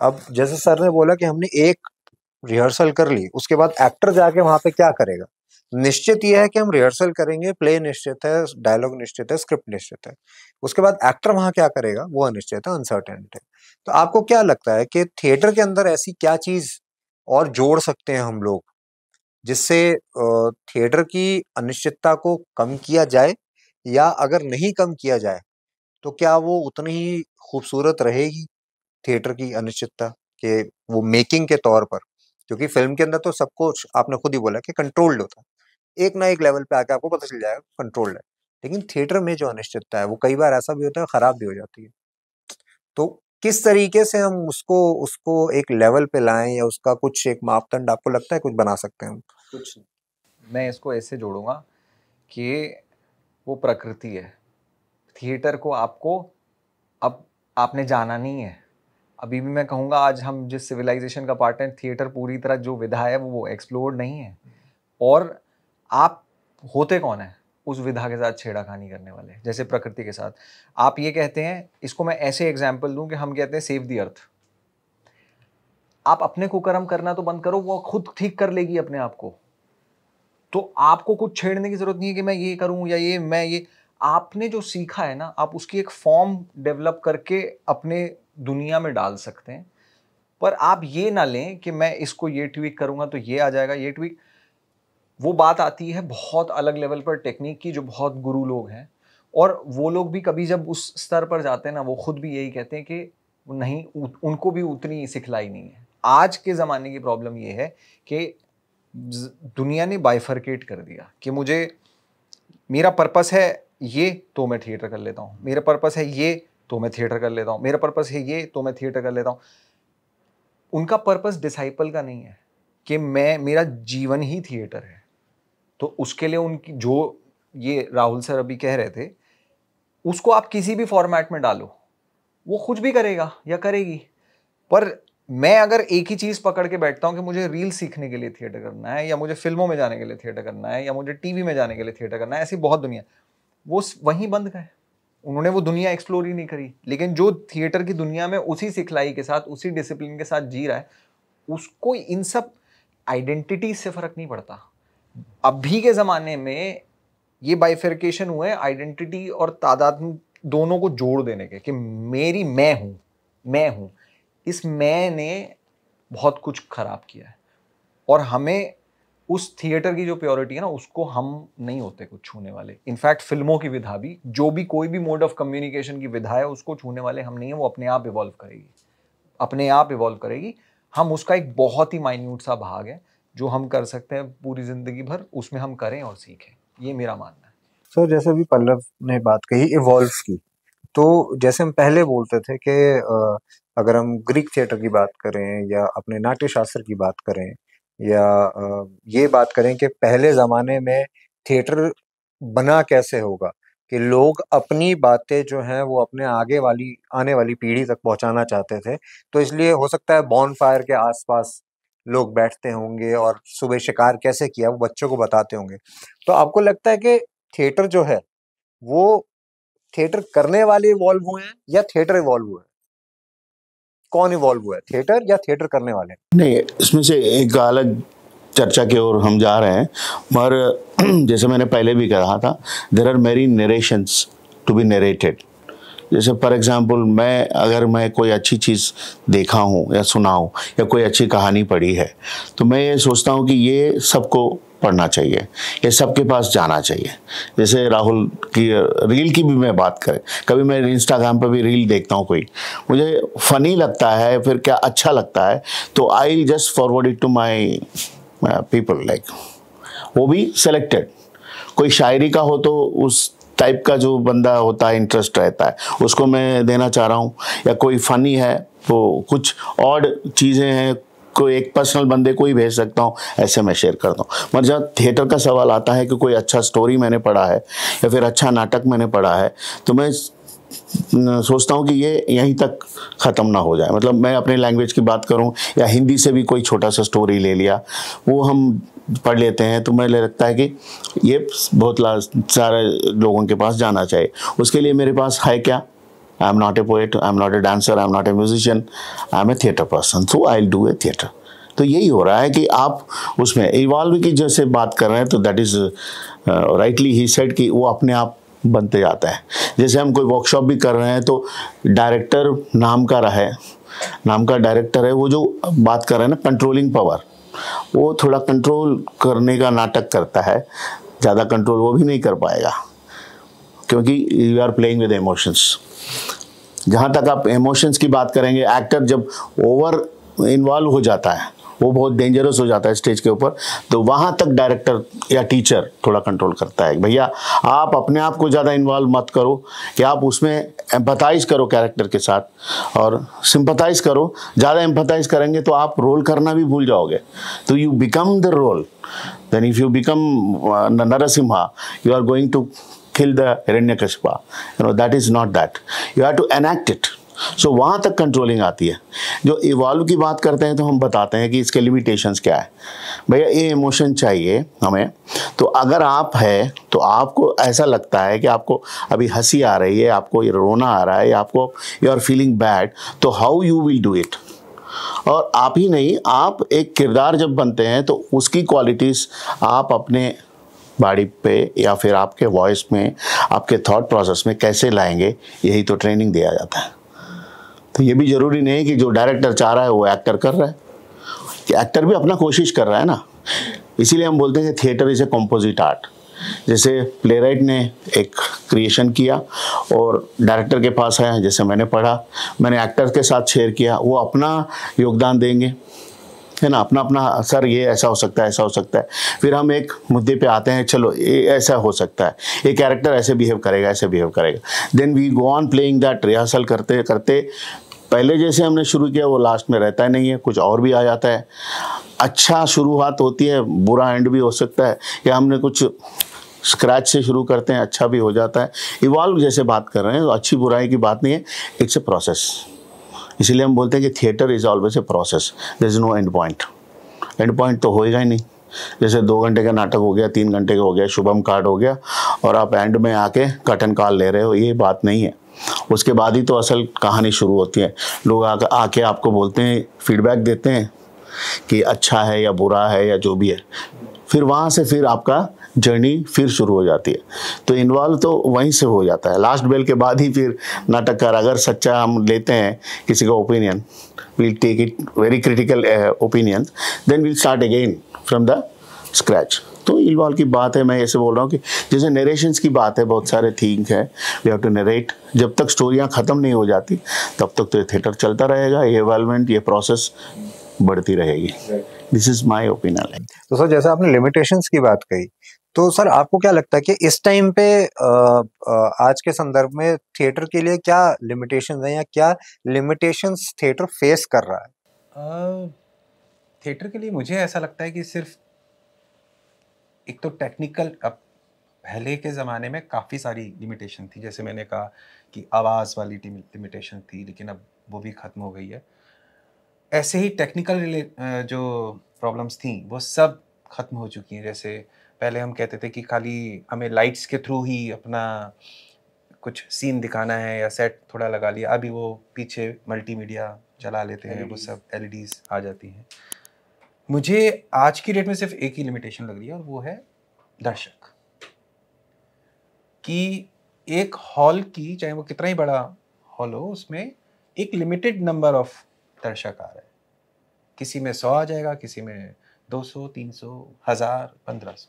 अब जैसे सर ने बोला कि हमने एक रिहर्सल कर ली, उसके बाद एक्टर जाके वहां पे क्या करेगा? निश्चित यह है कि हम रिहर्सल करेंगे, प्ले निश्चित है, डायलॉग निश्चित है, स्क्रिप्ट निश्चित है। उसके बाद एक्टर वहां क्या करेगा वो अनिश्चित है, अनसर्टेन है। तो आपको क्या लगता है कि थिएटर के अंदर ऐसी क्या चीज और जोड़ सकते हैं हम लोग जिससे थिएटर की अनिश्चितता को कम किया जाए, या अगर नहीं कम किया जाए तो क्या वो उतनी ही खूबसूरत रहेगी थिएटर की अनिश्चितता के वो मेकिंग के तौर पर? क्योंकि फिल्म के अंदर तो सब कुछ आपने खुद ही बोला कि कंट्रोल्ड होता है, एक ना एक लेवल पे आके आपको पता चल जाएगा कंट्रोल्ड है। लेकिन थिएटर में जो अनिश्चितता है वो कई बार ऐसा भी होता है खराब भी हो जाती है। तो किस तरीके से हम उसको उसको एक लेवल पे लाएं, या उसका कुछ एक मापदंड आपको लगता है कुछ बना सकते हैं हम? कुछ मैं इसको ऐसे जोड़ूंगा कि वो प्रकृति है। थिएटर को आपको अब आपने जाना नहीं है। अभी भी मैं कहूँगा आज हम जिस सिविलाइजेशन का पार्ट है, थिएटर पूरी तरह जो विधा है वो एक्सप्लोर नहीं है। और आप होते कौन है उस विधा के साथ छेड़ाखानी करने वाले, जैसे प्रकृति के साथ। आप ये कहते हैं, इसको मैं ऐसे एग्जाम्पल दूं कि हम कहते हैं सेव द अर्थ। आप अपने को कर्म करना तो बंद करो, वो खुद ठीक कर लेगी अपने आप को। तो आपको कुछ छेड़ने की जरूरत नहीं है कि मैं ये करूं या ये मैं ये। आपने जो सीखा है ना, आप उसकी एक फॉर्म डेवलप करके अपने दुनिया में डाल सकते हैं। पर आप ये ना लें कि मैं इसको ये ट्वीक करूंगा तो ये आ जाएगा, ये ट्वीक। वो बात आती है बहुत अलग लेवल पर टेक्निक की, जो बहुत गुरु लोग हैं, और वो लोग भी कभी जब उस स्तर पर जाते हैं ना, वो खुद भी यही कहते हैं कि नहीं, उनको भी उतनी सिखलाई नहीं है। आज के ज़माने की प्रॉब्लम ये है कि दुनिया ने बाइफरकेट कर दिया कि मुझे मेरा पर्पस है ये तो मैं थिएटर कर लेता हूँ, मेरा पर्पस है ये तो मैं थिएटर कर लेता हूँ, मेरा पर्पस है ये तो मैं थिएटर कर लेता हूँ। उनका पर्पस डिसाइपल का नहीं है कि मैं मेरा जीवन ही थिएटर है। तो उसके लिए उनकी जो ये राहुल सर अभी कह रहे थे, उसको आप किसी भी फॉर्मेट में डालो, वो कुछ भी करेगा या करेगी। पर मैं अगर एक ही चीज़ पकड़ के बैठता हूँ कि मुझे रील सीखने के लिए थिएटर करना है, या मुझे फिल्मों में जाने के लिए थिएटर करना है, या मुझे टीवी में जाने के लिए थिएटर करना है, ऐसी बहुत दुनिया, वो वहीं बंद गए। उन्होंने वो दुनिया एक्सप्लोर ही नहीं करी। लेकिन जो थिएटर की दुनिया में उसी सिखलाई के साथ, उसी डिसिप्लिन के साथ जी रहा है, उसको इन सब आइडेंटिटी से फर्क नहीं पड़ता। अभी के ज़माने में ये बाइफर्केशन हुए आइडेंटिटी और तादाद दोनों को जोड़ देने के, कि मेरी मैं हूँ। इस मैं ने बहुत कुछ खराब किया है। और हमें उस थिएटर की जो प्योरिटी है ना, उसको हम नहीं होते कुछ छूने वाले। इनफैक्ट फिल्मों की विधा भी, जो भी कोई भी मोड ऑफ कम्युनिकेशन की विधा है, उसको छूने वाले हम नहीं है। वो अपने आप इवॉल्व करेगी, अपने आप इवॉल्व करेगी। हम उसका एक बहुत ही माइन्यूट सा भाग है जो हम कर सकते हैं पूरी जिंदगी भर, उसमें हम करें और सीखें। ये मेरा मानना है। सर जैसे भी पल्लव ने बात कही इवॉल्व की, तो जैसे हम पहले बोलते थे कि अगर हम ग्रीक थिएटर की बात करें या अपने नाट्य शास्त्र की बात करें, या ये बात करें कि पहले ज़माने में थिएटर बना कैसे होगा, कि लोग अपनी बातें जो हैं वो अपने आने वाली पीढ़ी तक पहुंचाना चाहते थे। तो इसलिए हो सकता है बॉन फायर के आसपास लोग बैठते होंगे और सुबह शिकार कैसे किया वो बच्चों को बताते होंगे। तो आपको लगता है कि थिएटर जो है वो थिएटर करने वाले इवॉल्व हुए हैं या थिएटर इवॉल्व हुए हैं? कौन इवॉल्व हुआ है, थिएटर या थिएटर करने वाले? नहीं, इसमें से एक अलग चर्चा की ओर हम जा रहे हैं। मगर जैसे मैंने पहले भी कहा था, there are many narrations to be narrated. जैसे फॉर एग्जांपल मैं कोई अच्छी चीज़ देखा हूँ या सुना हूँ या कोई अच्छी कहानी पढ़ी है, तो मैं ये सोचता हूँ कि ये सबको पढ़ना चाहिए, ये सबके पास जाना चाहिए। जैसे राहुल की रील की भी मैं बात करें, कभी मैं इंस्टाग्राम पर भी रील देखता हूँ, कोई मुझे फ़नी लगता है, फिर क्या अच्छा लगता है, तो I will just forward it to my people, like वो भी सिलेक्टेड। कोई शायरी का हो तो उस टाइप का जो बंदा होता है, इंटरेस्ट रहता है, उसको मैं देना चाह रहा हूँ। या कोई फ़नी है तो कुछ और चीज़ें हैं, कोई एक पर्सनल बंदे को ही भेज सकता हूँ, ऐसे मैं शेयर करता हूँ। मगर जब थिएटर का सवाल आता है कि कोई अच्छा स्टोरी मैंने पढ़ा है या फिर अच्छा नाटक मैंने पढ़ा है, तो मैं सोचता हूँ कि ये यहीं तक ख़त्म ना हो जाए। मतलब मैं अपने लैंग्वेज की बात करूँ या हिंदी से भी कोई छोटा सा स्टोरी ले लिया, वो हम पढ़ लेते हैं, तो मुझे लगता है कि ये बहुत सारे लोगों के पास जाना चाहिए। उसके लिए मेरे पास है क्या? I am not a poet, I am not a dancer, I am not a musician, I am a theatre person, so I will do a theatre. तो यही हो रहा है कि आप उसमें इवॉल्व की जैसे बात कर रहे हैं, तो that is rightly he said कि वो अपने आप बनते जाता है। जैसे हम कोई वर्कशॉप भी कर रहे हैं, तो डायरेक्टर नाम का डायरेक्टर है, वो जो बात कर रहे हैं ना, कंट्रोलिंग पावर, वो थोड़ा कंट्रोल करने का नाटक करता है, ज़्यादा कंट्रोल वो भी नहीं कर पाएगा, क्योंकि you are playing with emotions. जहाँ तक आप इमोशंस की बात करेंगे, एक्टर जब ओवर इन्वॉल्व हो जाता है, वो बहुत डेंजरस हो जाता है स्टेज के ऊपर, तो वहाँ तक डायरेक्टर या टीचर थोड़ा कंट्रोल करता है। भैया आप अपने आप को ज़्यादा इन्वॉल्व मत करो, कि आप उसमें एम्पैथाइज करो कैरेक्टर के साथ और सिंपैथाइज करो। ज़्यादा एम्पैथाइज करेंगे तो आप रोल करना भी भूल जाओगे, तो you become the role. Then if you become Narasimha, you are going to kill the Hiranyakashipa, that is not that. You have to enact it. So वहाँ तक कंट्रोलिंग आती है। जो इवॉल्व की बात करते हैं, तो हम बताते हैं कि इसके लिमिटेशंस क्या है। भैया ये इमोशन चाहिए हमें, तो अगर आप है तो आपको ऐसा लगता है कि आपको अभी हंसी आ रही है, आपको रोना आ रहा है, आपको यू आर फीलिंग बैड, तो how you will do it. और आप ही नहीं, आप एक किरदार जब बनते हैं तो उसकी क्वालिटीज़ आप अपने बॉडी पे या फिर आपके वॉइस में, आपके थॉट प्रोसेस में कैसे लाएंगे, यही तो ट्रेनिंग दिया जाता है। तो ये भी ज़रूरी नहीं है कि जो डायरेक्टर चाह रहा है वो एक्टर कर रहा है, कि एक्टर भी अपना कोशिश कर रहा है ना। इसीलिए हम बोलते हैं कि theatre is a composite art. जैसे प्लेराइट ने एक क्रिएशन किया और डायरेक्टर के पास है, जैसे मैंने पढ़ा, मैंने एक्टर के साथ शेयर किया, वो अपना योगदान देंगे, है ना, अपना अपना, सर ये ऐसा हो सकता है, ऐसा हो सकता है। फिर हम एक मुद्दे पे आते हैं, चलो ये ऐसा हो सकता है, ये कैरेक्टर ऐसे बिहेव करेगा, ऐसे बिहेव करेगा। Then we go on playing that, rehearsal करते करते पहले जैसे हमने शुरू किया वो लास्ट में रहता नहीं है, कुछ और भी आ जाता है। अच्छा शुरुआत होती है, बुरा एंड भी हो सकता है, या हमने कुछ स्क्रैच से शुरू करते हैं, अच्छा भी हो जाता है। इवॉल्व जैसे बात कर रहे हैं, तो अच्छी बुराई की बात नहीं है, इट्स ए प्रोसेस। इसीलिए हम बोलते हैं कि theatre is always a process, there is no end point. End point तो होएगा ही नहीं। जैसे 2 घंटे का नाटक हो गया, 3 घंटे का हो गया, शुभम कार्ड हो गया, और आप एंड में आके कटन कॉल ले रहे हो, ये बात नहीं है। उसके बाद ही तो असल कहानी शुरू होती है। लोग आके आपको बोलते हैं, फीडबैक देते हैं कि अच्छा है या बुरा है या जो भी है, फिर वहाँ से फिर आपका जर्नी फिर शुरू हो जाती है। तो इन्वॉल्व तो वहीं से हो जाता है, लास्ट बेल के बाद ही फिर नाटककार अगर सच्चा हम लेते हैं किसी का opinion, we'll take it very critical opinions, then we'll start again from the scratch। तो इन्वॉल्व की बात है, मैं ऐसे बोल रहा हूँ कि जैसे नरेशंस की बात है, बहुत सारे थिंक है, वी हैव टू नरेट। जब तक स्टोरियाँ ख़त्म नहीं हो जाती तब तक तो ये थिएटर चलता रहेगा, ये इवॉल्वमेंट, ये प्रोसेस बढ़ती रहेगी। This is my opinion. तो सर जैसे आपने लिमिटेशंस की बात कही, तो सर आपको क्या लगता है कि इस टाइम पे आज के संदर्भ में थिएटर के लिए क्या लिमिटेशंस हैं, या क्या लिमिटेशंस थिएटर फेस कर रहा है? थिएटर के लिए मुझे ऐसा लगता है कि सिर्फ एक तो टेक्निकल, अब पहले के ज़माने में काफ़ी सारी लिमिटेशन थी, जैसे मैंने कहा कि आवाज़ वाली लिमिटेशन थी, लेकिन अब वो भी ख़त्म हो गई है। ऐसे ही टेक्निकल जो प्रॉब्लम्स थी वो सब ख़त्म हो चुकी हैं। जैसे पहले हम कहते थे कि खाली हमें लाइट्स के थ्रू ही अपना कुछ सीन दिखाना है या सेट थोड़ा लगा लिया, अभी वो पीछे मल्टीमीडिया चला लेते हैं, वो सब LEDs आ जाती हैं। मुझे आज की डेट में सिर्फ एक ही लिमिटेशन लग रही है, और वो है दर्शक। कि एक हॉल की, चाहे वो कितना ही बड़ा हॉल हो, उसमें एक लिमिटेड नंबर ऑफ दर्शक आ रहे हैं। किसी में 100 आ जाएगा, किसी में 200, 300, 1000, 1500।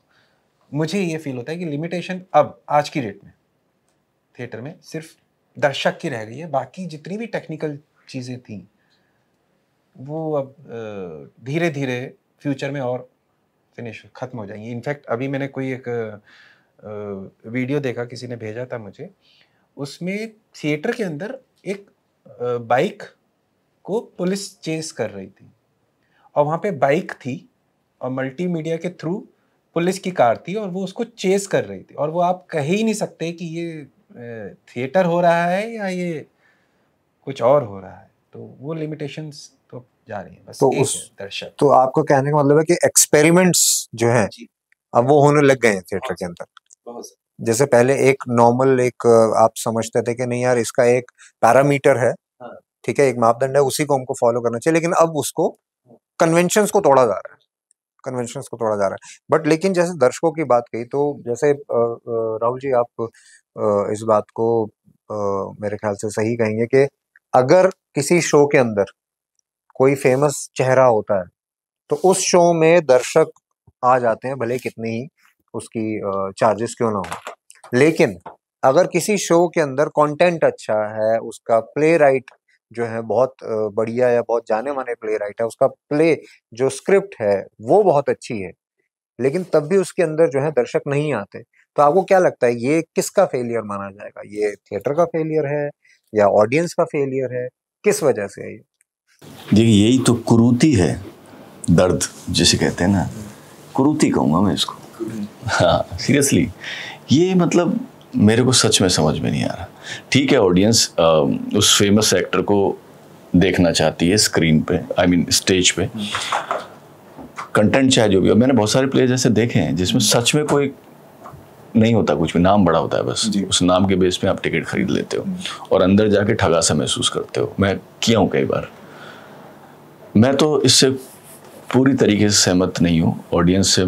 मुझे ये फील होता है कि लिमिटेशन अब आज की डेट में थिएटर में सिर्फ दर्शक की रह गई है। बाकी जितनी भी टेक्निकल चीज़ें थी वो अब धीरे धीरे फ्यूचर में और फिनिश खत्म हो जाएंगी। इनफैक्ट अभी मैंने कोई एक वीडियो देखा, किसी ने भेजा था मुझे, उसमें थिएटर के अंदर एक बाइक को पुलिस चेस कर रही थी और वहाँ पे बाइक थी और मल्टीमीडिया के थ्रू पुलिस की कार थी और वो उसको चेस कर रही थी। और वो आप कह ही नहीं सकते कि ये थिएटर हो रहा है या ये कुछ और हो रहा है। तो वो लिमिटेशंस तो जा रही हैं, बस तो एक उस है दर्शक। तो आपको कहने का मतलब है कि एक्सपेरिमेंट्स जो हैं जी, अब वो होने लग गए हैं थिएटर के अंदर। बहुत सा- जैसे पहले एक नॉर्मल एक आप समझते थे कि नहीं यार इसका एक पैरामीटर है, हाँ। ठीक है, एक मापदंड है, उसी को हमको फॉलो करना चाहिए, लेकिन अब उसको कन्वेंशंस को तोड़ा जा रहा है, कन्वेंशंस को तोड़ा जा रहा है। बट लेकिन जैसे दर्शकों की बात कही तो जैसे राहुल जी आप इस बात को मेरे ख्याल से सही कहेंगे कि अगर किसी शो के अंदर कोई फेमस चेहरा होता है तो उस शो में दर्शक आ जाते हैं, भले कितनी ही उसकी चार्जेस क्यों ना हो। लेकिन अगर किसी शो के अंदर कंटेंट अच्छा है, उसका प्ले राइट जो है बहुत बढ़िया या बहुत जाने माने प्ले राइट है, उसका प्ले जो स्क्रिप्ट है वो बहुत अच्छी है, लेकिन तब भी उसके अंदर जो है दर्शक नहीं आते, तो आपको क्या लगता है ये किसका फेलियर माना जाएगा? ये थिएटर का फेलियर है या ऑडियंस का फेलियर है? किस वजह से है ये? देखिए यही तो कुरूति है, दर्द जिसे कहते हैं ना, कुरूति कहूँगा मैं इसको। हाँ सीरियसली, ये मतलब मेरे को सच में समझ में नहीं आ रहा। ठीक है ऑडियंस उस फेमस एक्टर को देखना चाहती है स्क्रीन पे, आई मीन स्टेज पे, कंटेंट चाहे जो भी हो। मैंने बहुत सारे प्लेस ऐसे देखे हैं जिसमें सच में कोई नहीं होता, कुछ भी नाम बड़ा होता है, बस उस नाम के बेस पे आप टिकट खरीद लेते हो और अंदर जाके ठगा सा महसूस करते हो। मैं किया हूँ कई बार। मैं तो इससे पूरी तरीके से सहमत नहीं हूँ ऑडियंस से।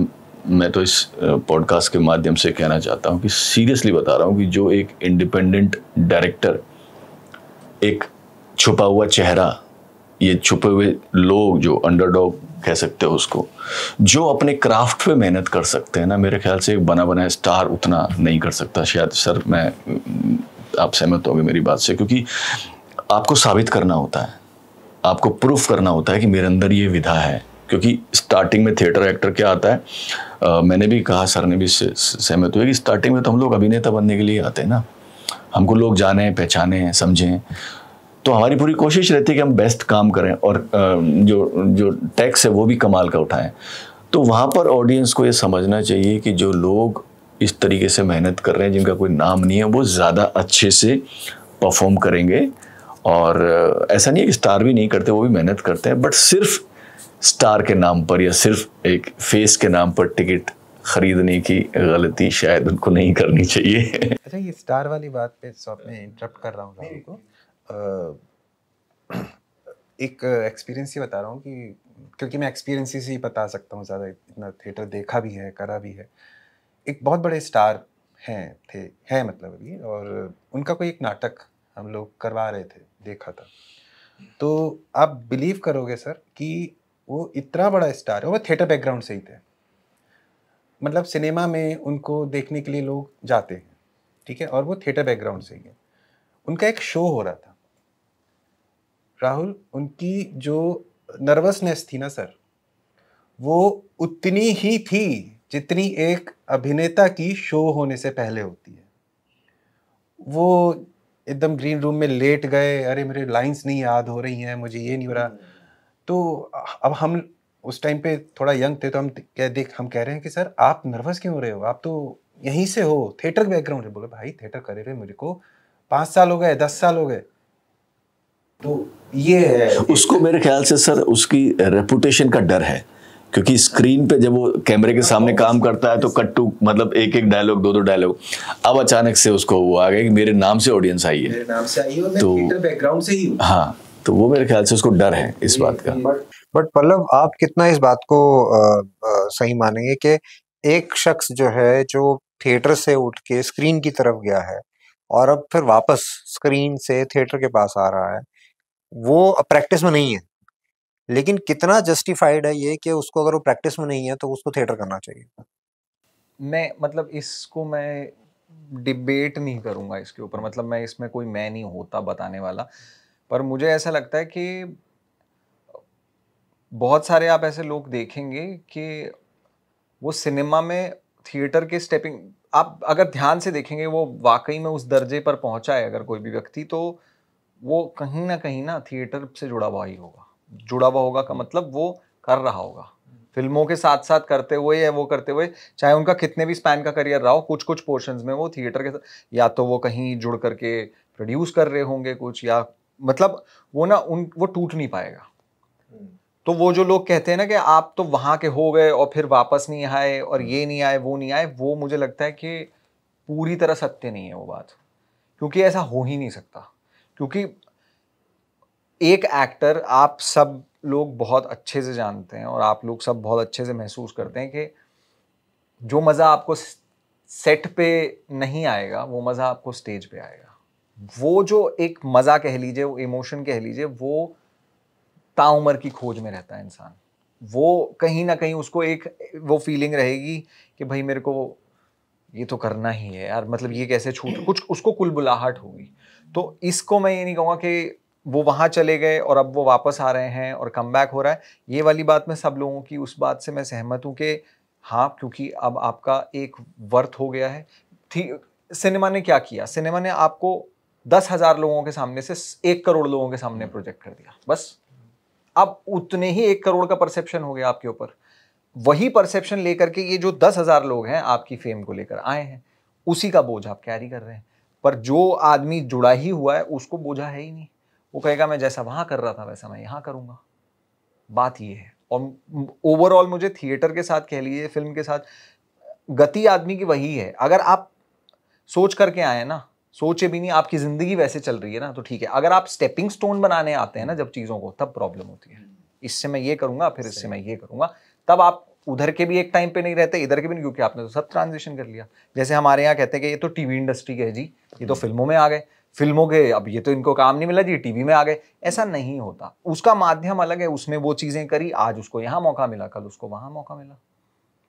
मैं तो इस पॉडकास्ट के माध्यम से कहना चाहता हूँ कि सीरियसली बता रहा हूँ कि जो एक इंडिपेंडेंट डायरेक्टर, एक छुपा हुआ चेहरा, ये छुपे हुए लोग जो अंडरडॉग कह सकते हो उसको, जो अपने क्राफ्ट पे मेहनत कर सकते हैं ना, मेरे ख्याल से एक बना बनाया स्टार उतना नहीं कर सकता शायद। सर मैं आप सहमत होंगे मेरी बात से, क्योंकि आपको साबित करना होता है, आपको प्रूफ करना होता है कि मेरे अंदर ये विधा है। क्योंकि स्टार्टिंग में थिएटर एक्टर क्या आता है, मैंने भी कहा, सर ने भी सहमत हुए कि स्टार्टिंग में तो हम लोग अभिनेता बनने के लिए आते हैं ना, हमको लोग जाने पहचाने समझें, तो हमारी पूरी कोशिश रहती है कि हम बेस्ट काम करें और जो टैक्स है वो भी कमाल का उठाएं। तो वहाँ पर ऑडियंस को ये समझना चाहिए कि जो लोग इस तरीके से मेहनत कर रहे हैं, जिनका कोई नाम नहीं है, वो ज़्यादा अच्छे से परफॉर्म करेंगे। और ऐसा नहीं है कि स्टार भी नहीं करते, वो भी मेहनत करते हैं, बट सिर्फ स्टार के नाम पर या सिर्फ एक फेस के नाम पर टिकट खरीदने की गलती शायद उनको नहीं करनी चाहिए। अच्छा, ये स्टार वाली बात पे मैं इंटरप्ट कर रहा हूँ राहुल को। एक एक्सपीरियंस ही बता रहा हूँ कि क्योंकि मैं एक्सपीरियंस ही बता सकता हूँ, ज़्यादा इतना थिएटर देखा भी है, करा भी है। एक बहुत बड़े स्टार हैं मतलब अभी, और उनका कोई एक नाटक हम लोग करवा रहे थे, देखा था। तो आप बिलीव करोगे सर कि वो इतना बड़ा स्टार है, वो थिएटर बैकग्राउंड से ही थे, मतलब सिनेमा में उनको देखने के लिए लोग जाते हैं, ठीक है, और वो थिएटर बैकग्राउंड से ही है। उनका एक शो हो रहा था राहुल, उनकी जो नर्वसनेस थी ना सर, वो उतनी ही थी जितनी एक अभिनेता की शो होने से पहले होती है। वो एकदम ग्रीन रूम में लेट गए, अरे मेरे लाइंस नहीं याद हो रही हैं, मुझे ये नहीं हो रहा। तो अब हम उस टाइम पे थोड़ा यंग थे, तो हम कह रहे हैं कि सर आप नर्वस क्यों हो रहे हो, आप तो यहीं से हो, थिएटर बैकग्राउंड से। बोले भाई थिएटर करे हुए मेरे को 5 साल हो गए, 10 साल हो गए। तो ये है उसको मेरे ख्याल से सर उसकी रेपुटेशन का डर है, क्योंकि स्क्रीन पे जब वो कैमरे के सामने काम करता है तो कट्टू मतलब एक एक डायलॉग, दो डायलॉग, अब अचानक से उसको वो आ गया कि मेरे नाम से ऑडियंस आई है, मेरे नाम से आई है और मैं तो थिएटर बैकग्राउंड से ही हूँ। हाँ, तो वो मेरे ख्याल से उसको डर है इस बात का। बट पल्लव, आप कितना इस बात को सही मानेंगे कि एक शख्स जो है जो थिएटर से उठ के स्क्रीन की तरफ गया है, और अब फिर वापस स्क्रीन से थिएटर के पास आ रहा है, वो प्रैक्टिस में नहीं है। लेकिन कितना जस्टिफाइड है ये कि उसको अगर वो प्रैक्टिस में नहीं है तो उसको थिएटर करना चाहिए? मैं मतलब इसको मैं डिबेट नहीं करूंगा इसके ऊपर, मतलब मैं इसमें कोई मैं नहीं होता बताने वाला, पर मुझे ऐसा लगता है कि बहुत सारे आप ऐसे लोग देखेंगे कि वो सिनेमा में थिएटर के स्टेपिंग, आप अगर ध्यान से देखेंगे वो वाकई में उस दर्जे पर पहुंचा है अगर कोई भी व्यक्ति, तो वो कहीं ना थिएटर से जुड़ा हुआ ही होगा। जुड़ा हुआ होगा का मतलब वो कर रहा होगा फिल्मों के साथ साथ करते हुए या वो करते हुए, चाहे उनका कितने भी स्पैन का करियर रहा हो, कुछ कुछ पोर्शंस में वो थिएटर के साथ या तो वो कहीं जुड़ करके प्रोड्यूस कर रहे होंगे कुछ, या मतलब वो ना वो टूट नहीं पाएगा। तो वो जो लोग कहते हैं ना कि आप तो वहां के हो गए और फिर वापस नहीं आए और ये नहीं आए वो नहीं आए, वो मुझे लगता है कि पूरी तरह सत्य नहीं है वो बात, क्योंकि ऐसा हो ही नहीं सकता। क्योंकि एक एक्टर, आप सब लोग बहुत अच्छे से जानते हैं और आप लोग सब बहुत अच्छे से महसूस करते हैं कि जो मज़ा आपको सेट पे नहीं आएगा वो मज़ा आपको स्टेज पे आएगा। वो जो एक मज़ा कह लीजिए, वो इमोशन कह लीजिए, वो ताउम्र की खोज में रहता है इंसान। वो कहीं ना कहीं उसको एक वो फीलिंग रहेगी कि भाई मेरे को ये तो करना ही है यार, मतलब ये कैसे छूट, कुछ उसको कुलबुलाहट होगी। तो इसको मैं ये नहीं कहूँगा कि वो वहाँ चले गए और अब वो वापस आ रहे हैं और कम बैक हो रहा है, ये वाली बात मैं सब लोगों की उस बात से मैं सहमत हूँ कि हाँ, क्योंकि अब आपका एक वर्थ हो गया है। सिनेमा ने क्या किया, सिनेमा ने आपको 10,000 लोगों के सामने से 1 करोड़ लोगों के सामने प्रोजेक्ट कर दिया, बस। अब उतने ही 1 करोड़ का परसेप्शन हो गया आपके ऊपर। वही परसेप्शन लेकर के ये जो 10,000 लोग हैं आपकी फेम को लेकर आए हैं, उसी का बोझ आप कैरी कर रहे हैं। पर जो आदमी जुड़ा ही हुआ है उसको बोझा है ही नहीं, वो कहेगा मैं जैसा वहां कर रहा था वैसा मैं यहां करूंगा। बात ये है। और ओवरऑल मुझे थिएटर के साथ कह लीजिए, फिल्म के साथ, गति आदमी की वही है। अगर आप सोच करके आए ना, सोचे भी नहीं, आपकी जिंदगी वैसे चल रही है ना, तो ठीक है। अगर आप स्टेपिंग स्टोन बनाने आते हैं ना जब चीजों को, तब प्रॉब्लम होती है। इससे मैं ये करूंगा, फिर इससे मैं ये करूंगा, तब आप उधर के भी एक टाइम पे नहीं रहते, इधर के भी नहीं, क्योंकि आपने तो सब ट्रांजिशन कर लिया। जैसे हमारे यहाँ कहते हैं कि ये तो टीवी इंडस्ट्री के है जी, ये तो फिल्मों में आ गए, फिल्मों के अब ये तो इनको काम नहीं मिला जी, टीवी में आ गए। ऐसा नहीं होता, उसका माध्यम अलग है, उसने वो चीजें करी, आज उसको यहाँ मौका मिला, कल उसको वहां मौका मिला,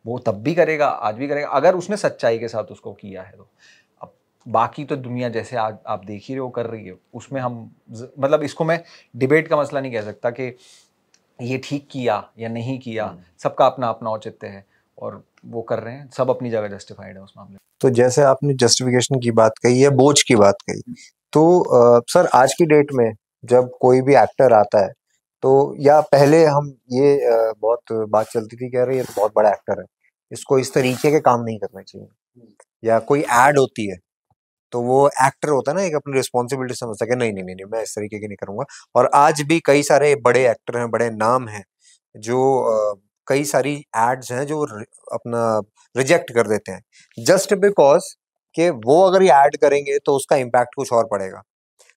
वो तब भी करेगा, आज भी करेगा, अगर उसने सच्चाई के साथ उसको किया है तो। अब बाकी तो दुनिया जैसे आज आप देख ही रहे हो कर रही है, उसमें हम मतलब इसको मैं डिबेट का मसला नहीं कह सकता कि ये ठीक किया या नहीं किया, सबका अपना अपना औचित्य है और वो कर रहे हैं, सब अपनी जगह जस्टिफाइड है उस मामले में। तो जैसे आपने जस्टिफिकेशन की बात कही या बोझ की बात कही, तो सर आज की डेट में जब कोई भी एक्टर आता है तो, या पहले हम ये बहुत बात चलती थी, कह रहे ये तो बहुत बड़ा एक्टर है, इसको इस तरीके के काम नहीं करने चाहिए, या कोई ऐड होती है तो वो एक्टर होता है ना, एक अपनी रिस्पॉन्सिबिलिटी समझता है, नहीं नहीं नहीं मैं इस तरीके की नहीं करूंगा। और आज भी कई सारे बड़े एक्टर हैं, बड़े नाम हैं, जो कई सारी एड्स हैं जो अपना रिजेक्ट कर देते हैं जस्ट बिकॉज कि वो अगर ये ऐड करेंगे तो उसका इम्पैक्ट कुछ और पड़ेगा।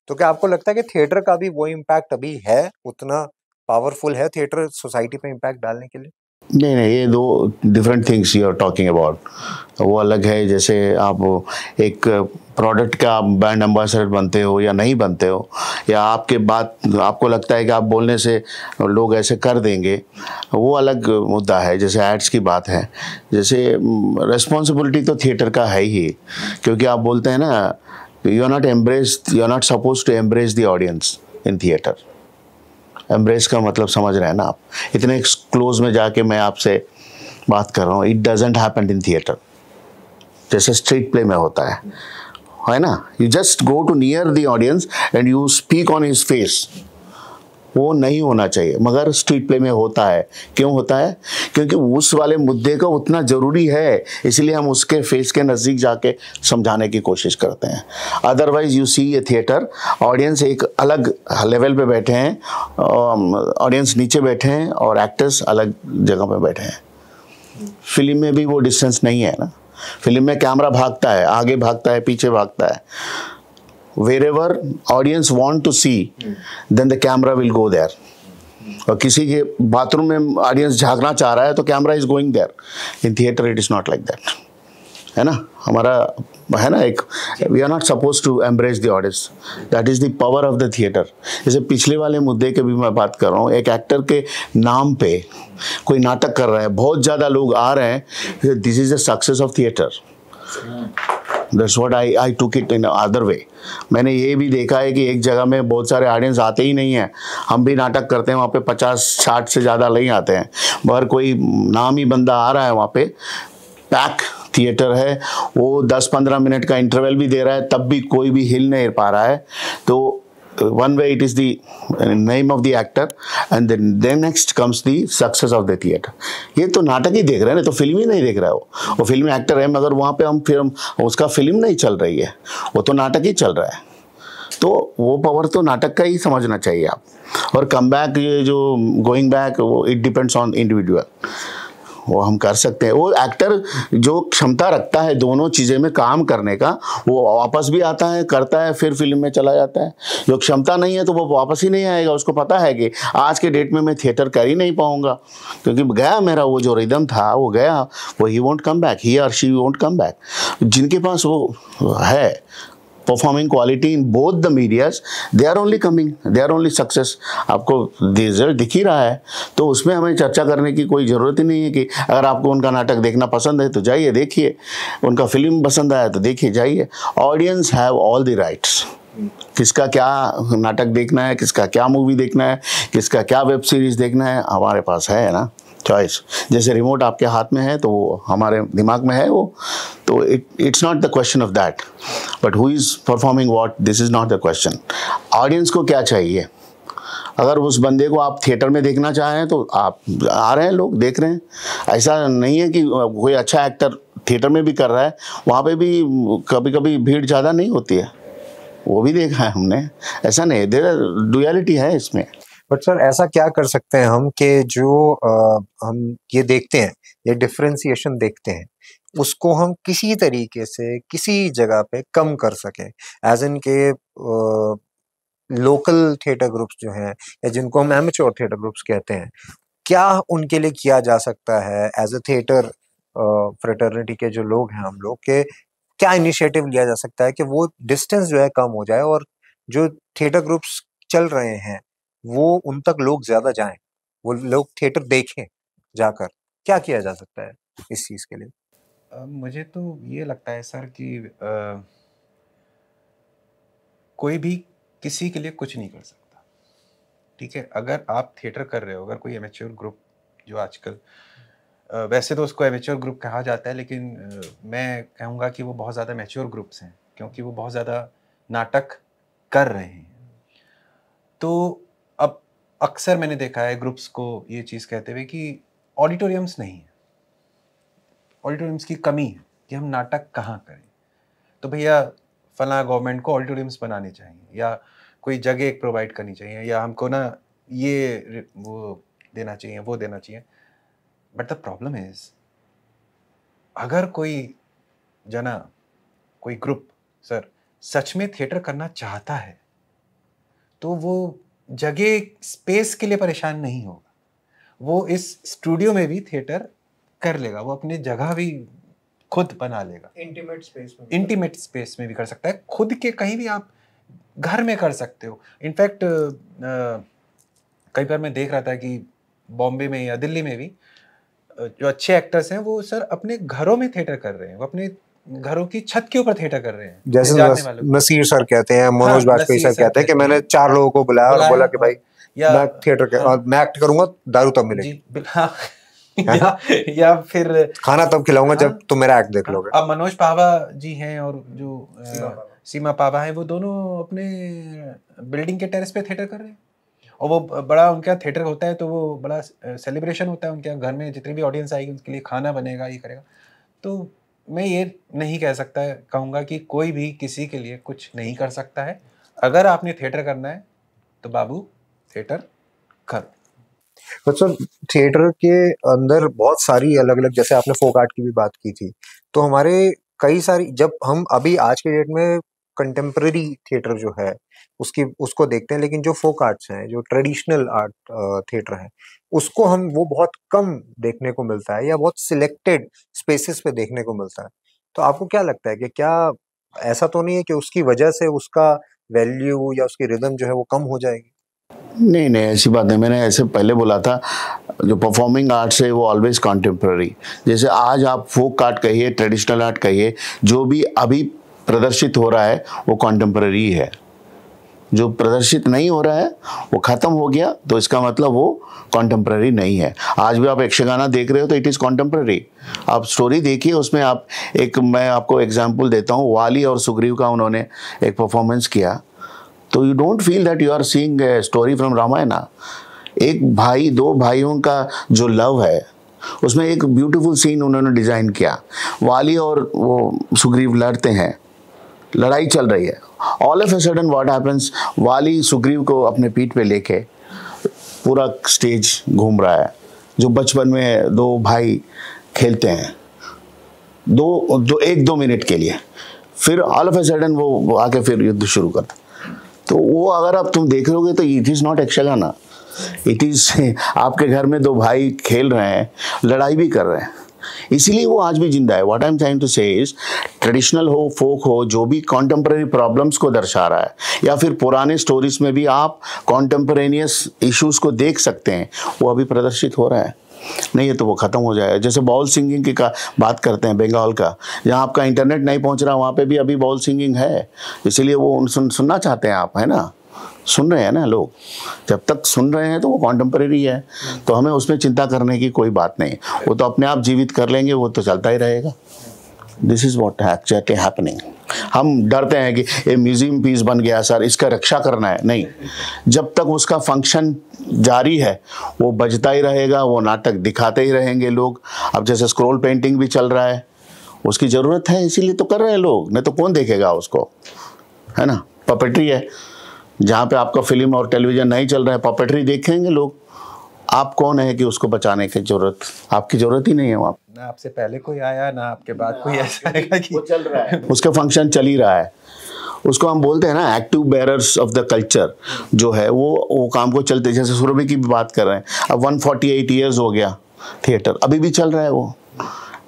तो क्या आपको लगता है कि थिएटर का भी वो इम्पैक्ट अभी है, उतना पावरफुल है थिएटर सोसाइटी पे इम्पैक्ट डालने के लिए? नहीं, ये दो different things you are talking about. वो अलग है, जैसे आप एक प्रोडक्ट का ब्रांड एम्बेसडर बनते हो या नहीं बनते हो, या आपके बात आपको लगता है कि आप बोलने से लोग ऐसे कर देंगे, वो अलग मुद्दा है। जैसे एड्स की बात है, जैसे रिस्पॉन्सिबिलिटी तो थिएटर का है ही, क्योंकि आप बोलते हैं ना, you are not suppose to embrace the audience in theatre. Embrace का मतलब समझ रहे हैं ना आप, इतने क्लोज में जाके मैं आपसे बात कर रहा हूँ, it doesn't happen in theatre, जैसे स्ट्रीट प्ले में होता है ना। You just go to near the audience and you speak on his face, वो नहीं होना चाहिए, मगर स्ट्रीट प्ले में होता है। क्यों होता है? क्योंकि उस वाले मुद्दे का उतना ज़रूरी है, इसलिए हम उसके फेस के नज़दीक जाके समझाने की कोशिश करते हैं। Otherwise you see a theatre, audience एक अलग लेवल पे बैठे हैं, ऑडियंस नीचे बैठे हैं और एक्टर्स अलग जगह पे बैठे हैं। फिल्म में भी वो डिस्टेंस नहीं है ना। फिल्म में कैमरा भागता है, आगे भागता है, पीछे भागता है। Wherever audience want to see, then the camera will go there. और किसी के बाथरूम में ऑडियंस झांकना चाह रहा है तो camera is going there. In theatre it is not like that, है ना। हमारा है ना, एक we are not suppose to embrace the audience, that is the power of the theatre. जैसे पिछले वाले मुद्दे के भी मैं बात कर रहा हूँ, एक एक्टर के नाम पे कोई नाटक कर रहा है, बहुत ज़्यादा लोग आ रहे हैं, this is the success of theatre. That's what I took it in other way. मैंने ये भी देखा है कि एक जगह में बहुत सारे ऑडियंस आते ही नहीं हैं, हम भी नाटक करते हैं वहाँ पे 50-60 से ज़्यादा नहीं आते हैं, मगर कोई नामी बंदा आ रहा है वहाँ पे, पैक थिएटर है, वो 10-15 मिनट का इंटरवल भी दे रहा है, तब भी कोई भी हिल नहीं पा रहा है। तो one way it is the name of the actor and then next comes the success of the theater। ये तो नाटक ही देख रहे हैं ना, तो फिल्म ही नहीं देख रहा है वो फिल्म एक्टर है, मगर वहाँ पे हम फिर उसका फिल्म नहीं चल रही है, वो तो नाटक ही चल रहा है। तो वो पावर तो नाटक का ही समझना चाहिए आप। और कम बैक, ये जो गोइंग बैक, वो इट डिपेंड्स ऑन इंडिविजुअल, वो हम कर सकते हैं। वो एक्टर जो क्षमता रखता है दोनों चीज़ें में काम करने का, वो वापस भी आता है, करता है, फिर फिल्म में चला जाता है। जो क्षमता नहीं है तो वो वापस ही नहीं आएगा, उसको पता है कि आज के डेट में मैं थिएटर कर ही नहीं पाऊंगा, क्योंकि गया मेरा वो जो रिदम था वो गया, वो ही वोंट कम बैक, ही और शी वोंट कम बैक। जिनके पास वो है performing quality in both the medias, they are only coming, they are only success. आपको रिजल्ट दिख ही रहा है, तो उसमें हमें चर्चा करने की कोई ज़रूरत ही नहीं है कि अगर आपको उनका नाटक देखना पसंद है तो जाइए देखिए, उनका फिल्म पसंद आया तो देखिए जाइए। Audience have all the rights, किसका क्या नाटक देखना है, किसका क्या मूवी देखना है, किसका क्या वेब सीरीज़ देखना है, हमारे पास है ना चॉइस। जैसे रिमोट आपके हाथ में है तो वो हमारे दिमाग में है वो, तो it's not the question of that, but who is performing what, this is not the question. Audience को क्या चाहिए? अगर उस बंदे को आप थिएटर में देखना चाहें तो आप आ रहे हैं, लोग देख रहे हैं। ऐसा नहीं है कि कोई अच्छा एक्टर थिएटर में भी कर रहा है, वहाँ पे भी कभी कभी भीड़ ज़्यादा नहीं होती है, वो भी देखा है हमने, ऐसा नहीं, देयर डुअलिटी है इसमें। बट सर ऐसा क्या कर सकते हैं हम कि जो हम ये देखते हैं, ये डिफरेंशिएशन देखते हैं, उसको हम किसी तरीके से किसी जगह पे कम कर सकें, एज इन के लोकल थिएटर ग्रुप्स जो हैं या जिनको हम एमेच्योर थिएटर ग्रुप्स कहते हैं, क्या उनके लिए किया जा सकता है एज अ थिएटर फ्रेटर्निटी के जो लोग हैं हम लोग के, क्या इनिशिएटिव लिया जा सकता है कि वो डिस्टेंस जो है कम हो जाए और जो थिएटर ग्रुप्स चल रहे हैं वो उन तक लोग ज्यादा जाएं, वो लोग थिएटर देखें जाकर, क्या किया जा सकता है इस चीज के लिए? मुझे तो ये लगता है सर कि कोई भी किसी के लिए कुछ नहीं कर सकता, ठीक है। अगर आप थिएटर कर रहे हो, अगर कोई एमेच्योर ग्रुप जो आजकल वैसे तो उसको एमेच्योर ग्रुप कहा जाता है, लेकिन मैं कहूँगा कि वो बहुत ज़्यादा मैच्योर ग्रुप्स हैं, क्योंकि वो बहुत ज़्यादा नाटक कर रहे हैं। तो अब अक्सर मैंने देखा है ग्रुप्स को ये चीज़ कहते हुए कि ऑडिटोरियम्स नहीं है, ऑडिटोरियम्स की कमी है कि हम नाटक कहाँ करें। तो भैया फला गवर्नमेंट को ऑडिटोरियम्स बनाने चाहिए, या कोई जगह एक प्रोवाइड करनी चाहिए, या हमको ना ये वो देना चाहिए, वो देना चाहिए। बट द प्रॉब्लम इज, अगर कोई जना, कोई ग्रुप सर सच में थिएटर करना चाहता है तो वो जगह स्पेस के लिए परेशान नहीं होगा, वो इस स्टूडियो में भी थिएटर कर लेगा, वो अपनी जगह भी खुद बना लेगा, इंटीमेट स्पेस में भी कर सकता है, खुद के कहीं भी आप घर में कर सकते हो। इनफैक्ट कई बार मैं देख रहा था कि बॉम्बे में या दिल्ली में भी जो अच्छे एक्टर्स हैं वो सर अपने घरों में थिएटर कर रहे हैं, वो अपने घरों की छत के ऊपर थिएटर कर रहे हैं। जैसे नसीर सर कहते हैं, मनोज बाजपेयी सर कहते हैं कि मैंने 4 लोगों को बुलाया और बोला कि भाई मैं थिएटर और मैं एक्ट करूंगा, दारू तब मिलेगी, या फिर खाना तब खिलाऊंगा जब तुम मेरा एक्ट देख लोगे। अब मनोज पावा जी हैं और जो सीमा पावा है, वो दोनों अपने बिल्डिंग के टेरेस पे थिएटर कर रहे हैं, और वो बड़ा उनका थिएटर होता है तो वो बड़ा सेलिब्रेशन होता है उनके घर में, जितनी भी ऑडियंस आएगी उनके लिए खाना बनेगा, ये करेगा। तो मैं ये नहीं कह सकता है, कहूँगा कि कोई भी किसी के लिए कुछ नहीं कर सकता है। अगर आपने थिएटर करना है तो बाबू थिएटर करो। सर थिएटर के अंदर बहुत सारी अलग अलग, जैसे आपने फोक आर्ट की भी बात की थी, तो हमारे कई सारी, जब हम अभी आज के डेट में कंटेम्पररी थिएटर जो है उसको देखते हैं, लेकिन जो फोक आर्ट्स हैं, जो ट्रेडिशनल आर्ट थिएटर है, उसको वो बहुत कम देखने को मिलता है या बहुत सिलेक्टेड स्पेसेस पे देखने को मिलता है। तो आपको क्या लगता है कि क्या ऐसा तो नहीं है कि उसकी वजह से उसका वैल्यू या उसकी रिदम जो है वो कम हो जाएगी? नहीं नहीं, ऐसी बात नहीं। मैंने ऐसे पहले बोला था, जो परफॉर्मिंग आर्ट्स है वो ऑलवेज कॉन्टेम्प्ररी। जैसे आज आप फोक आर्ट कहिए, ट्रेडिशनल आर्ट कहिए, जो भी अभी प्रदर्शित हो रहा है वो कॉन्टेम्प्ररी है। जो प्रदर्शित नहीं हो रहा है वो ख़त्म हो गया, तो इसका मतलब वो कॉन्टेम्प्ररी नहीं है। आज भी आप यक्षगाना देख रहे हो तो इट इज़ कॉन्टेम्प्ररी। आप स्टोरी देखिए, उसमें आप मैं आपको एग्जांपल देता हूँ, वाली और सुग्रीव का उन्होंने एक परफॉर्मेंस किया, तो you don't feel that you are seeing a story from Ramayana. एक भाई, दो भाइयों का जो लव है, उसमें एक ब्यूटीफुल सीन उन्होंने डिज़ाइन किया। वाली और वो सुग्रीव लड़ते हैं, लड़ाई चल रही है, all of a sudden what happens, वाली सुग्रीव को अपने पीठ पे लेके पूरा स्टेज घूम रहा है, जो बचपन में दो भाई खेलते हैं, एक दो मिनट के लिए, फिर ऑल ऑफ ए सडन वो आके फिर युद्ध शुरू करता। तो वो अगर आप तुम देख लोगे तो it is not Yakshagana, it is आपके घर में दो भाई खेल रहे हैं, लड़ाई भी कर रहे हैं, इसीलिए वो आज भी जिंदा है। What I am trying to say is, traditional हो, फोक हो, जो भी कॉन्टेम्परेरी प्रॉब्लम्स को दर्शा रहा है, या फिर पुराने स्टोरीज में भी आप कॉन्टेम्परेनियस इश्यूज को देख सकते हैं, वो अभी प्रदर्शित हो रहा है। नहीं है तो वो ख़त्म हो जाएगा। जैसे बाउल सिंगिंग की का बात करते हैं, बंगाल का, जहाँ आपका इंटरनेट नहीं पहुँच रहा वहाँ पे भी अभी बाउल सिंगिंग है, इसीलिए वो सुनना चाहते हैं आप, है ना, सुन रहे हैं ना लोग। जब तक सुन रहे हैं तो वो कॉन्टेम्परेरी है, तो हमें उसमें चिंता करने की कोई बात नहीं, वो तो अपने आप जीवित कर लेंगे, वो तो चलता ही रहेगा। This is what actually happening. हम डरते हैं कि ये म्यूजियम पीस बन गया सर, इसका रक्षा करना है, नहीं, जब तक उसका फंक्शन जारी है वो बजता ही रहेगा, वो नाटक दिखाते ही रहेंगे लोग। अब जैसे स्क्रॉल पेंटिंग भी चल रहा है, उसकी ज़रूरत है इसीलिए तो कर रहे हैं लोग, नहीं तो कौन देखेगा उसको, है ना। पपेट्री है, जहाँ पे आपका फिल्म और टेलीविज़न नहीं चल रहा है, पपेट्री देखेंगे लोग। आप कौन है कि उसको बचाने की ज़रूरत, आपकी ज़रूरत ही नहीं है वहाँ। ना आपसे पहले कोई आया, ना आपके बाद कोई ऐसा आएगा कि वो चल रहा है, उसका फंक्शन चल ही रहा है। उसको हम बोलते हैं ना active bearers of the culture, जो है वो काम को चलते, जैसे सुरभि की भी बात कर रहे हैं, अब 148 ईयर्स हो गया थिएटर, अभी भी चल रहा है वो।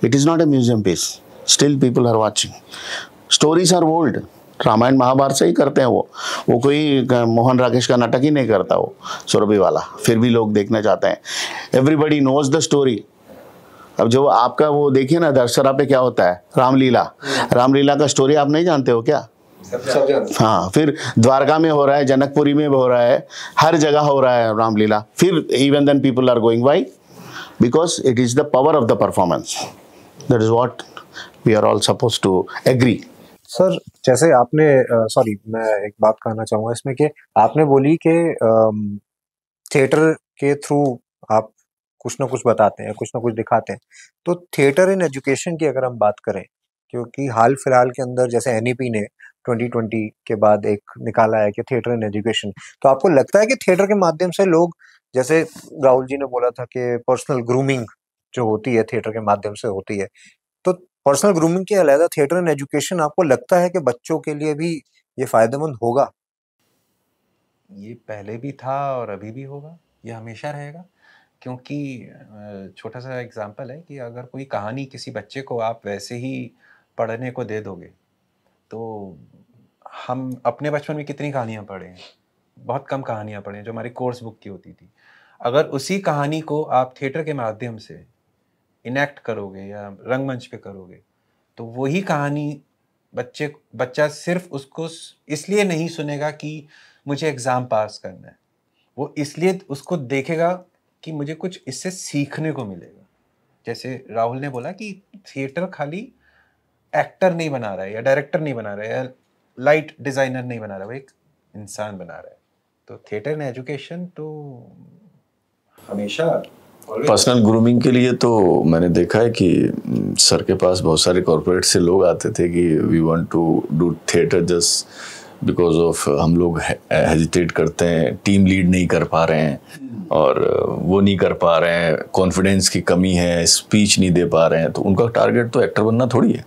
It is not a museum piece, still people are watching. Stories are old, Ramayan Mahabharat से ही करते हैं वो कोई मोहन राकेश का नाटक ही नहीं करता वो सुरभि वाला, फिर भी लोग देखना चाहते हैं। Everybody knows the story. अब जो आपका वो देखिए ना दशहरा पे क्या होता है, रामलीला, रामलीला का स्टोरी आप नहीं जानते हो क्या? हाँ, फिर द्वारका में हो रहा है, जनकपुरी में हो रहा है, हर जगह हो रहा है रामलीला, फिर even then people are going, why? Because it is the power of the performance, that is what we are all supposed to agree. Sir, जैसे आपने सॉरी, मैं एक बात कहना चाहूँगा इसमें कि आपने बोली कि थिएटर के थ्रू आप कुछ ना कुछ बताते हैं, कुछ ना कुछ दिखाते हैं, तो थिएटर इन एजुकेशन की अगर हम बात करें, क्योंकि हाल फिलहाल के अंदर जैसे एनईपी ने 2020 के बाद एक निकाला है कि थिएटर इन एजुकेशन, तो आपको लगता है कि थिएटर के माध्यम से लोग, जैसे राहुल जी ने बोला था कि पर्सनल ग्रूमिंग जो होती है थिएटर के माध्यम से होती है, तो पर्सनल ग्रूमिंग के अलावा थिएटर एंड एजुकेशन आपको लगता है कि बच्चों के लिए भी ये फायदेमंद होगा? ये पहले भी था और अभी भी होगा, ये हमेशा रहेगा। क्योंकि छोटा सा एग्जांपल है कि अगर कोई कहानी किसी बच्चे को आप वैसे ही पढ़ने को दे दोगे, तो हम अपने बचपन में कितनी कहानियाँ पढ़े हैं, बहुत कम कहानियाँ पढ़े हैं जो हमारी कोर्स बुक की होती थी। अगर उसी कहानी को आप थिएटर के माध्यम से इनेक्ट करोगे या रंगमंच पे करोगे, तो वही कहानी बच्चा सिर्फ उसको इसलिए नहीं सुनेगा कि मुझे एग्ज़ाम पास करना है, वो इसलिए उसको देखेगा कि मुझे कुछ इससे सीखने को मिलेगा। जैसे राहुल ने बोला कि थिएटर खाली एक्टर नहीं बना रहा है या डायरेक्टर नहीं बना रहा है या लाइट डिज़ाइनर नहीं बना रहा है, वो एक इंसान बना रहा है। तो थिएटर एंड एजुकेशन तो हमेशा। पर्सनल ग्रूमिंग के लिए तो मैंने देखा है कि सर के पास बहुत सारे कॉर्पोरेट से लोग आते थे कि we want to do theatre just because of हम लोग हेजिटेट करते हैं, टीम लीड नहीं कर पा रहे हैं और वो नहीं कर पा रहे हैं, कॉन्फिडेंस की कमी है, स्पीच नहीं दे पा रहे हैं, तो उनका टारगेट तो एक्टर बनना थोड़ी है,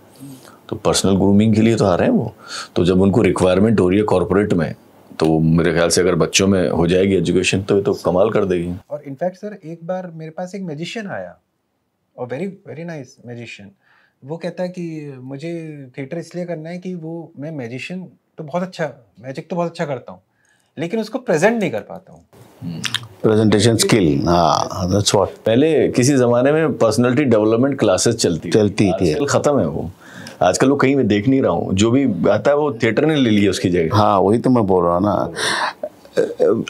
तो पर्सनल ग्रूमिंग के लिए तो आ रहे हैं वो। तो जब उनको रिक्वायरमेंट हो रही है कॉर्पोरेट में, तो मेरे ख्याल से अगर बच्चों में हो जाएगी एजुकेशन तो ये तो कमाल कर देगी। और इनफैक्ट सर, एक बार मेरे पास एक मैजिशियन आया, और वेरी वेरी नाइस मैजिशियन, वो कहता है कि मुझे थिएटर इसलिए करना है कि वो मैं मैजिशियन तो बहुत अच्छा, मैजिक तो बहुत अच्छा करता हूँ, लेकिन उसको प्रेजेंट नहीं कर पाता हूँ। प्रेजेंटेशन स्किल, हाँ दैट्स व्हाट। पहले किसी जमाने में पर्सनालिटी डेवलपमेंट क्लासेस चलती थी। आजकल खत्म है वो। आजकल वो कहीं मैं देख नहीं रहा हूँ, जो भी आता है वो थिएटर ने ले लिया उसकी जगह। हाँ वही तो मैं बोल रहा हूँ ना,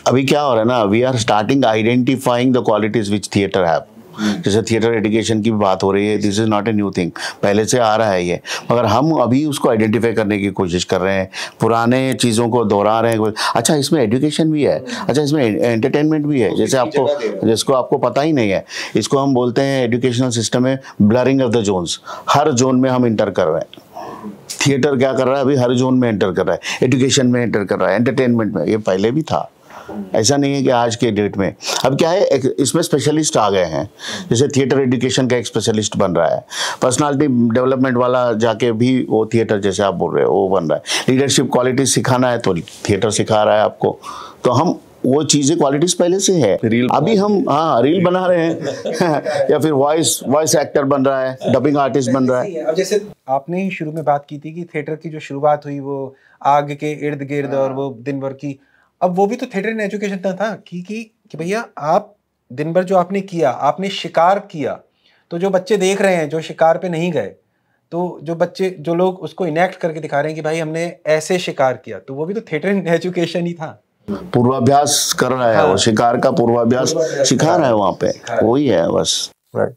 अभी क्या हो रहा है ना, we are starting identifying the qualities which theatre have. जैसे थिएटर एजुकेशन की बात हो रही है, this is not a new thing, पहले से आ रहा है ये, मगर हम अभी उसको आइडेंटिफाई करने की कोशिश कर रहे हैं, पुराने चीज़ों को दोहरा रहे हैं। अच्छा इसमें एजुकेशन भी है, अच्छा इसमें एंटरटेनमेंट भी है, जैसे आपको, जिसको आपको पता ही नहीं है, इसको हम बोलते हैं एजुकेशनल सिस्टम में ब्लरिंग ऑफ द जोन्स। हर जोन में हम इंटर कर रहे हैं। थिएटर क्या कर रहा है अभी, हर जोन में एंटर कर रहा है, एजुकेशन में एंटर कर रहा है, एंटरटेनमेंट में, ये पहले भी था, ऐसा नहीं है कि आज के डेट में। अब क्या है, इसमें स्पेशलिस्ट आ गए हैं, जैसे थिएटर एजुकेशन का एक स्पेशलिस्ट बन रहा है, पर्सनालिटी डेवलपमेंट वाला जाके भी वो थिएटर, जैसे आप बोल रहे हो, वो बन रहा है, लीडरशिप क्वालिटी सिखाना है तो थिएटर सिखा रहा है आपको। तो हम वो चीज़ें क्वालिटीज पहले से है, अभी हम हाँ रील बना रहे हैं या फिर वॉइस एक्टर बन रहा है, डबिंग आर्टिस्ट बन रहा है। अब जैसे आपने ही शुरू में बात की थी कि थिएटर की जो शुरुआत हुई वो आग के इर्द गिर्द और वो दिन भर की, अब वो भी तो थिएटर इन एजुकेशन था कि भैया आप दिन भर जो आपने किया, आपने शिकार किया, तो जो बच्चे देख रहे हैं जो शिकार पे नहीं गए, तो जो लोग उसको इनेक्ट करके दिखा रहे हैं कि भाई हमने ऐसे शिकार किया, तो वो भी तो थिएटर इन एजुकेशन ही था। पूर्वाभ्यास कर रहा है, वो शिकार का पूर्वाभ्यास सिखा रहा है वहाँ पे, वही है बस। राइट।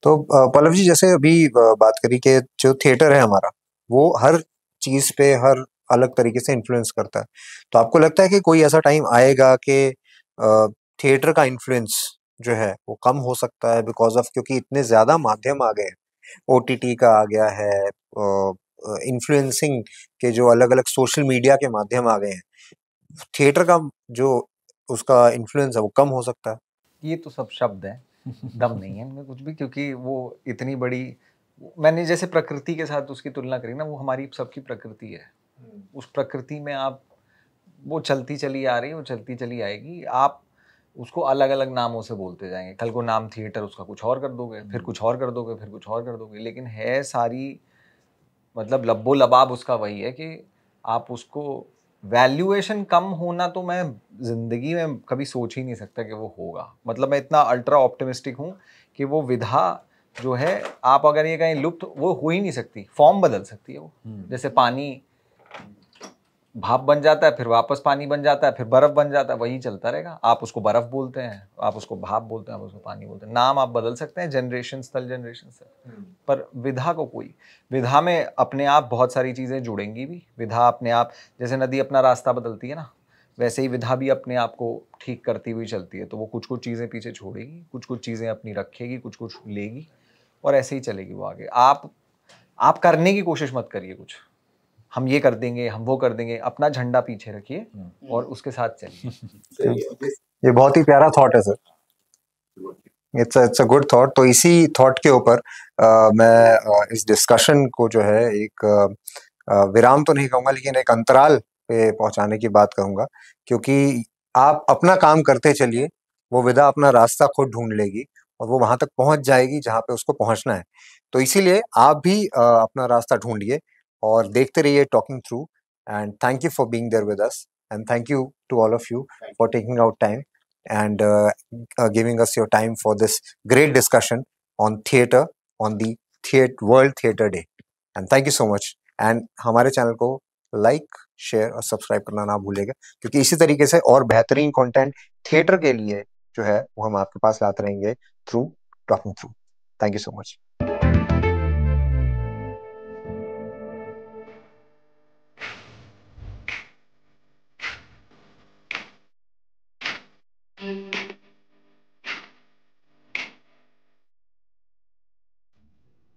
तो पल्लव जी, जैसे अभी बात करी कि जो थिएटर है हमारा, वो हर चीज पे हर अलग तरीके से इन्फ्लुएंस करता है, तो आपको लगता है कि कोई ऐसा टाइम आएगा कि थिएटर का इन्फ्लुएंस जो है वो कम हो सकता है बिकॉज ऑफ, क्योंकि इतने ज्यादा माध्यम आ गए हैं, ओटीटी का आ गया है, इन्फ्लुएंसिंग के जो अलग अलग सोशल मीडिया के माध्यम आ गए हैं, थिएटर का जो उसका इन्फ्लुएंस है वो कम हो सकता है? ये तो सब शब्द हैं, दम नहीं है इनमें कुछ भी, क्योंकि वो इतनी बड़ी, मैंने जैसे प्रकृति के साथ उसकी तुलना करी ना, वो हमारी सबकी प्रकृति है। उस प्रकृति में आप, वो चलती चली आ रही है, वो चलती चली आएगी, आप उसको अलग अलग नामों से बोलते जाएंगे। कल को नाम थिएटर, उसका कुछ और कर दोगे, फिर कुछ और कर दोगे, फिर कुछ और कर दोगे, लेकिन है सारी, मतलब लब्बो लबाब उसका वही है कि आप उसको, वैल्यूएशन कम होना तो मैं जिंदगी में कभी सोच ही नहीं सकता कि वो होगा। मतलब मैं इतना अल्ट्रा ऑप्टिमिस्टिक हूँ कि वो विधा जो है, आप अगर ये कहें लुप्त, वो हो ही नहीं सकती, फॉर्म बदल सकती है वो। जैसे पानी भाप बन जाता है, फिर वापस पानी बन जाता है, फिर बर्फ बन जाता है, वही चलता रहेगा। आप उसको बर्फ बोलते हैं, आप उसको भाप बोलते हैं, आप उसको पानी बोलते हैं, नाम आप बदल सकते हैं जनरेशन से, पर विधा को कोई, विधा में अपने आप बहुत सारी चीज़ें जुड़ेंगी भी। विधा अपने आप, जैसे नदी अपना रास्ता बदलती है ना, वैसे ही विधा भी अपने आप को ठीक करती हुई चलती है। तो वो कुछ कुछ चीज़ें पीछे छोड़ेगी, कुछ कुछ चीज़ें अपनी रखेगी, कुछ कुछ लेगी, और ऐसे ही चलेगी वो आगे। आप करने की कोशिश मत करिए कुछ, हम ये कर देंगे, हम वो कर देंगे, अपना झंडा पीछे रखिए और उसके साथ चलिए। ये बहुत ही प्यारा थॉट है sir, it's a good thought. तो इसी थॉट के ऊपर मैं इस डिस्कशन को जो है एक विराम तो नहीं कहूंगा, लेकिन एक अंतराल पे पहुंचाने की बात कहूंगा, क्योंकि आप अपना काम करते चलिए, वो विधा अपना रास्ता खुद ढूंढ लेगी और वो वहां तक पहुंच जाएगी जहां पे उसको पहुंचना है। तो इसीलिए आप भी अपना रास्ता ढूंढिए और देखते रहिए talking through. And thank you for being there with us, and thank you to all of you for taking out time and giving us your time for this great discussion on theatre on the World Theatre Day. And thank you so much. And हमारे चैनल को लाइक, शेयर और सब्सक्राइब करना ना भूलिएगा, क्योंकि इसी तरीके से और बेहतरीन कंटेंट थिएटर के लिए जो है वो हम आपके पास लाते रहेंगे through talking through. Thank you so much.